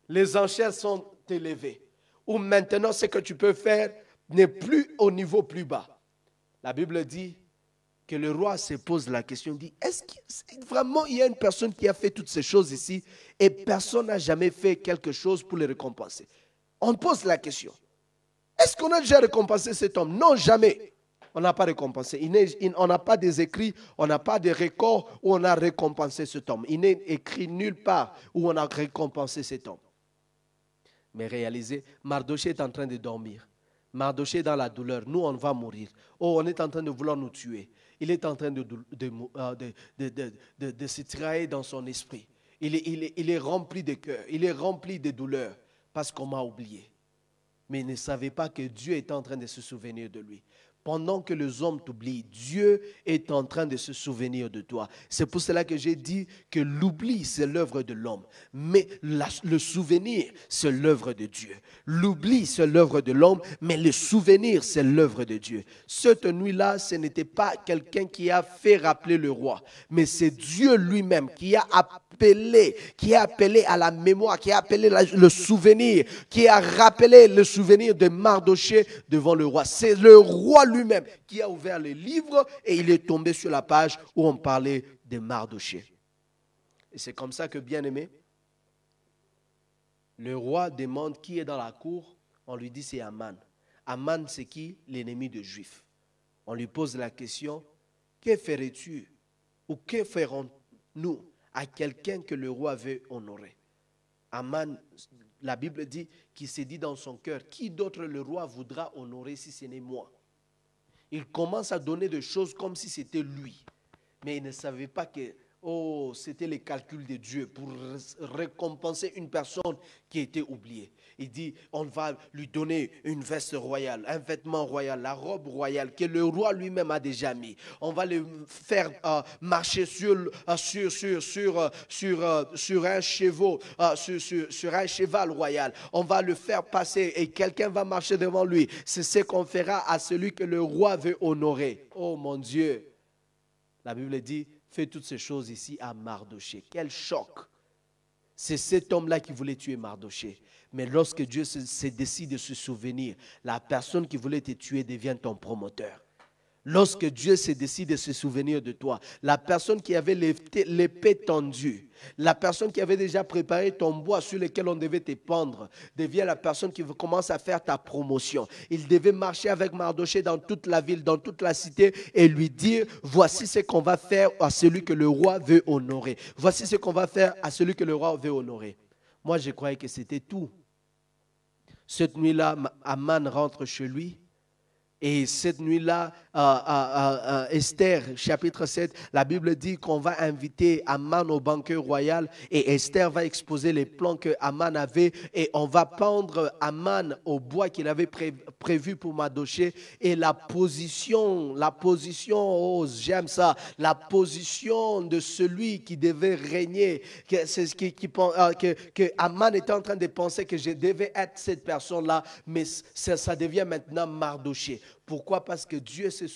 Les enchères sont élevées. Où maintenant, ce que tu peux faire n'est plus au niveau plus bas. La Bible dit que le roi se pose la question, dit, est-ce que vraiment il y a une personne qui a fait toutes ces choses ici et personne n'a jamais fait quelque chose pour le récompenser? On pose la question. Est-ce qu'on a déjà récompensé cet homme? Non, jamais. On n'a pas récompensé. On n'a pas des écrits, on n'a pas de records où on a récompensé cet homme. Il n'est écrit nulle part où on a récompensé cet homme. Mais réalisez, Mardochée est en train de dormir. Mardochée est dans la douleur. Nous, on va mourir. Oh, on est en train de vouloir nous tuer. Il est en train de se trahir dans son esprit. Il est rempli de cœur. Il est rempli de douleur parce qu'on m'a oublié. Mais il ne savait pas que Dieu est en train de se souvenir de lui. Pendant que les hommes t'oublient, Dieu est en train de se souvenir de toi. C'est pour cela que j'ai dit que l'oubli, c'est l'œuvre de l'homme. Mais le souvenir, c'est l'œuvre de Dieu. L'oubli, c'est l'œuvre de l'homme, mais le souvenir, c'est l'œuvre de Dieu. Cette nuit-là, ce n'était pas quelqu'un qui a fait rappeler le roi, mais c'est Dieu lui-même qui a appelé à la mémoire, qui a appelé le souvenir, qui a rappelé le souvenir de Mardochée devant le roi. C'est le roi lui-même qui a ouvert le livre et il est tombé sur la page où on parlait de Mardochée. Et c'est comme ça que, bien aimé, le roi demande qui est dans la cour. On lui dit c'est Aman. Aman, c'est qui? L'ennemi des Juifs. On lui pose la question, que ferais-tu ou que ferons-nous à quelqu'un que le roi veut honorer? Aman, la Bible dit qu'il s'est dit dans son cœur, qui d'autre le roi voudra honorer si ce n'est moi? Il commence à donner des choses comme si c'était lui. Mais il ne savait pas que Oh, c'était les calculs de Dieu pour récompenser une personne qui était oubliée. Il dit, on va lui donner une veste royale, un vêtement royal, la robe royale que le roi lui-même a déjà mis. On va le faire marcher sur un sur un cheval royal. On va le faire passer et quelqu'un va marcher devant lui. C'est ce qu'on fera à celui que le roi veut honorer. Oh mon Dieu! La Bible dit, fais toutes ces choses ici à Mardoché. Quel choc! C'est cet homme-là qui voulait tuer Mardoché. Mais lorsque Dieu se décide de se souvenir, la personne qui voulait te tuer devient ton promoteur. Lorsque Dieu se décide de se souvenir de toi, la personne qui avait l'épée tendue, la personne qui avait déjà préparé ton bois sur lequel on devait te pendre, devient la personne qui commence à faire ta promotion. Il devait marcher avec Mardoché dans toute la ville, dans toute la cité et lui dire, voici ce qu'on va faire à celui que le roi veut honorer. Voici ce qu'on va faire à celui que le roi veut honorer. Moi, je croyais que c'était tout. Cette nuit-là, Aman rentre chez lui. Et cette nuit-là, Esther, chapitre 7, la Bible dit qu'on va inviter Aman au banquet royal et Esther va exposer les plans que Aman avait et on va pendre Aman au bois qu'il avait prévu pour Mardoché. Et la position, oh j'aime ça, la position de celui qui devait régner, c'est ce que Aman était en train de penser que je devais être cette personne-là, mais ça devient maintenant Mardoché. Pourquoi? Parce que Dieu s'est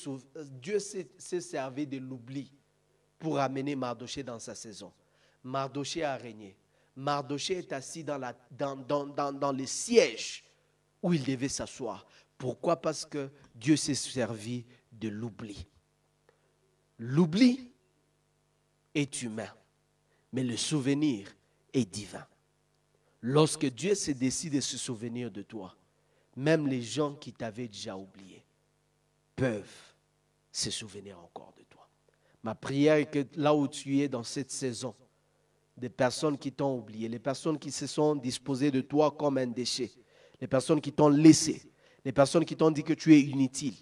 servi de l'oubli pour amener Mardoché dans sa saison. Mardoché a régné. Mardoché est assis dans le siège où il devait s'asseoir. Pourquoi? Parce que Dieu s'est servi de l'oubli. L'oubli est humain, mais le souvenir est divin. Lorsque Dieu se décide de se souvenir de toi, même les gens qui t'avaient déjà oublié peuvent se souvenir encore de toi. Ma prière est que là où tu es dans cette saison, des personnes qui t'ont oublié, les personnes qui se sont disposées de toi comme un déchet, les personnes qui t'ont laissé, les personnes qui t'ont dit que tu es inutile,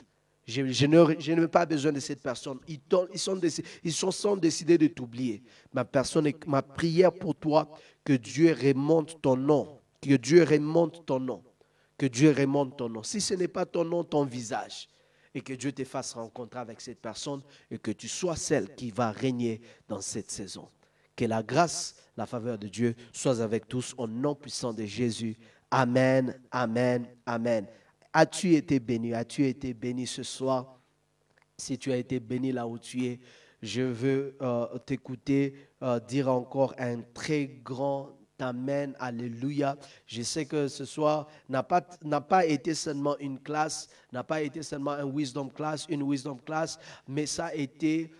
je n'ai pas besoin de cette personne. Ils sont décidés de t'oublier. Ma prière pour toi, que Dieu remonte ton nom, que Dieu remonte ton nom, que Dieu remonte ton nom. Si ce n'est pas ton nom, ton visage, et que Dieu te fasse rencontrer avec cette personne et que tu sois celle qui va régner dans cette saison. Que la grâce, la faveur de Dieu soit avec tous au nom puissant de Jésus. Amen, amen, amen. As-tu été béni? As-tu été béni ce soir? Si tu as été béni là où tu es, je veux t'écouter dire encore un très grand amen, alléluia. Je sais que ce soir n'a pas été seulement une classe, n'a pas été seulement une wisdom class, mais ça a été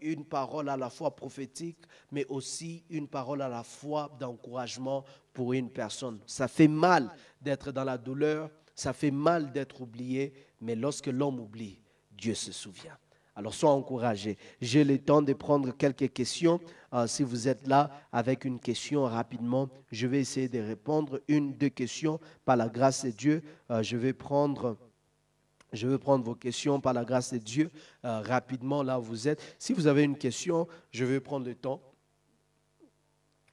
une parole à la fois prophétique, mais aussi une parole à la fois d'encouragement pour une personne. Ça fait mal d'être dans la douleur, ça fait mal d'être oublié, mais lorsque l'homme oublie, Dieu se souvient. Alors, sois encouragé. J'ai le temps de prendre quelques questions. Si vous êtes là avec une question rapidement, je vais essayer de répondre. Deux questions par la grâce de Dieu. Je vais prendre vos questions par la grâce de Dieu rapidement là où vous êtes. Si vous avez une question, je vais prendre le temps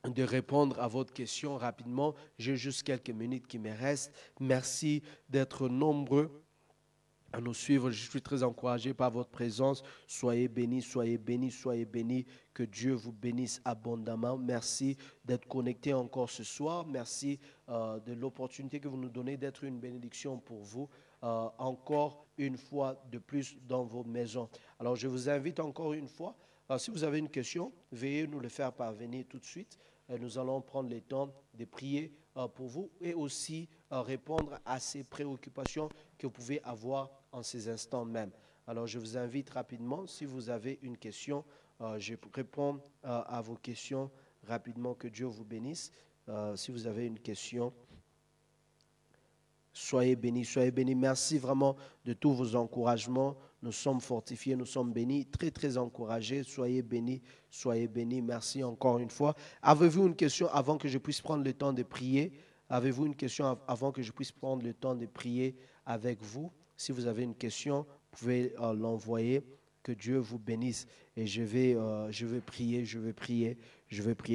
de répondre à votre question rapidement. J'ai juste quelques minutes qui me restent. Merci d'être nombreux à nous suivre. Je suis très encouragé par votre présence. Soyez bénis, soyez bénis, soyez bénis. Que Dieu vous bénisse abondamment. Merci d'être connectés encore ce soir. Merci de l'opportunité que vous nous donnez d'être une bénédiction pour vous. Encore une fois de plus dans vos maisons. Alors, je vous invite encore une fois, si vous avez une question, veuillez nous le faire parvenir tout de suite. Nous allons prendre le temps de prier pour vous et aussi répondre à ces préoccupations que vous pouvez avoir en ces instants même. Alors, je vous invite rapidement, si vous avez une question, je réponds à vos questions rapidement. Que Dieu vous bénisse. Si vous avez une question, soyez bénis, soyez bénis. Merci vraiment de tous vos encouragements. Nous sommes fortifiés, nous sommes bénis, très, très encouragés. Soyez bénis, soyez bénis. Merci encore une fois. Avez-vous une question avant que je puisse prendre le temps de prier? Avez-vous une question avant que je puisse prendre le temps de prier avec vous? Si vous avez une question, vous pouvez l'envoyer Que Dieu vous bénisse. Et je vais prier.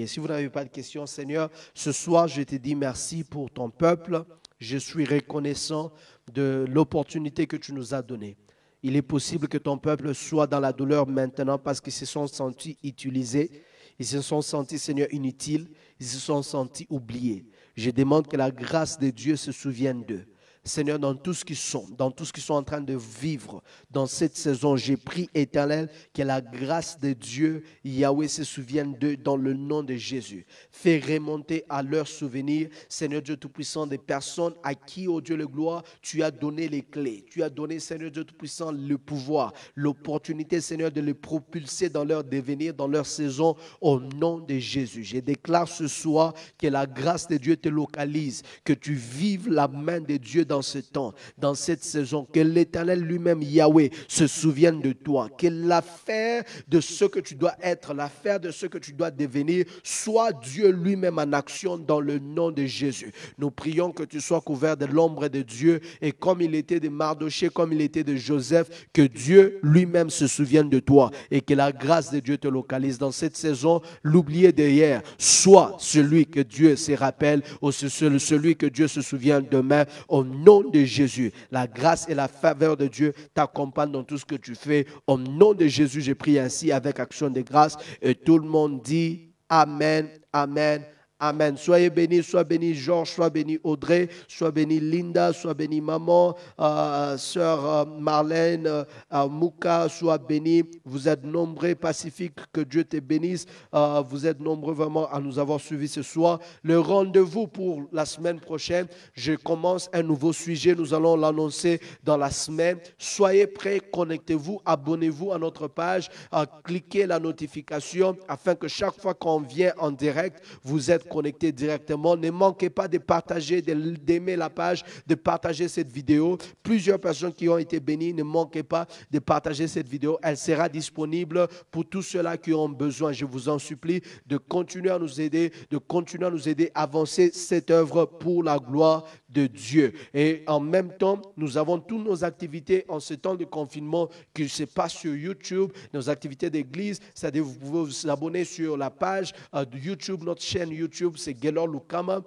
Si vous n'avez pas de questions, Seigneur, ce soir, je te dis merci pour ton peuple. Je suis reconnaissant de l'opportunité que tu nous as donnée. Il est possible que ton peuple soit dans la douleur maintenant parce qu'ils se sont sentis utilisés. Ils se sont sentis, Seigneur, inutiles. Ils se sont sentis oubliés. Je demande que la grâce de Dieu se souvienne d'eux. Seigneur, dans tout ce qu'ils sont en train de vivre dans cette saison, j'ai prié, Éternel, que la grâce de Dieu, Yahweh, se souvienne d'eux dans le nom de Jésus. Fais remonter à leur souvenir, Seigneur Dieu Tout-Puissant, des personnes à qui, oh Dieu le gloire, tu as donné les clés. Tu as donné, Seigneur Dieu Tout-Puissant, le pouvoir, l'opportunité, Seigneur, de les propulser dans leur devenir, dans leur saison, au nom de Jésus. Je déclare ce soir que la grâce de Dieu te localise, que tu vives la main de Dieu dans ce temps, dans cette saison, que l'Éternel lui-même, Yahweh, se souvienne de toi, que l'affaire de ce que tu dois être, l'affaire de ce que tu dois devenir, soit Dieu lui-même en action dans le nom de Jésus. Nous prions que tu sois couvert de l'ombre de Dieu et comme il était de Mardoché, comme il était de Joseph, que Dieu lui-même se souvienne de toi et que la grâce de Dieu te localise dans cette saison. L'oublié d'hier, soit celui que Dieu se rappelle ou celui que Dieu se souvient demain au nom de Jésus. La grâce et la faveur de Dieu t'accompagnent dans tout ce que tu fais. Au nom de Jésus, je prie ainsi avec action de grâce et tout le monde dit Amen, Amen. Amen. Soyez bénis, sois béni Georges, sois béni Audrey, sois béni Linda, sois béni maman, sœur Marlène, Mouka, sois béni. Vous êtes nombreux, Pacifique, que Dieu te bénisse. Vous êtes nombreux vraiment à nous avoir suivis ce soir. Le rendez-vous pour la semaine prochaine, je commence un nouveau sujet. Nous allons l'annoncer dans la semaine. Soyez prêts, connectez-vous, abonnez-vous à notre page, cliquez la notification afin que chaque fois qu'on vient en direct, vous êtes connectés directement. Ne manquez pas de partager, d'aimer la page, de partager cette vidéo. Plusieurs personnes qui ont été bénies, ne manquez pas de partager cette vidéo. Elle sera disponible pour tous ceux-là qui ont besoin. Je vous en supplie de continuer à nous aider, à avancer cette œuvre pour la gloire de Dieu. Et en même temps, nous avons toutes nos activités en ce temps de confinement qui se passent sur YouTube, nos activités d'église. C'est-à-dire, vous pouvez vous abonner sur la page de YouTube, notre chaîne YouTube, c'est Gaylor Lukama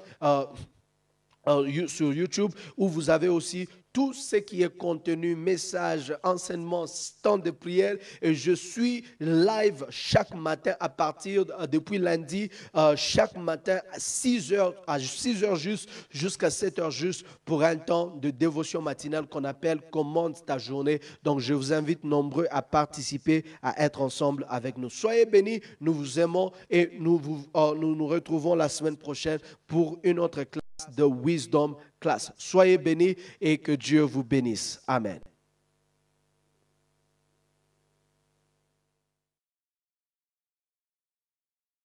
sur YouTube, où vous avez aussi tout ce qui est contenu, message, enseignement, temps de prière. Et je suis live chaque matin depuis lundi, chaque matin à 6 heures juste, jusqu'à 7 heures juste, pour un temps de dévotion matinale qu'on appelle « Commande ta journée ». Donc, je vous invite nombreux à participer, à être ensemble avec nous. Soyez bénis, nous vous aimons et nous nous retrouvons la semaine prochaine pour une autre classe de Wisdom Class. Soyez bénis et que Dieu vous bénisse. Amen.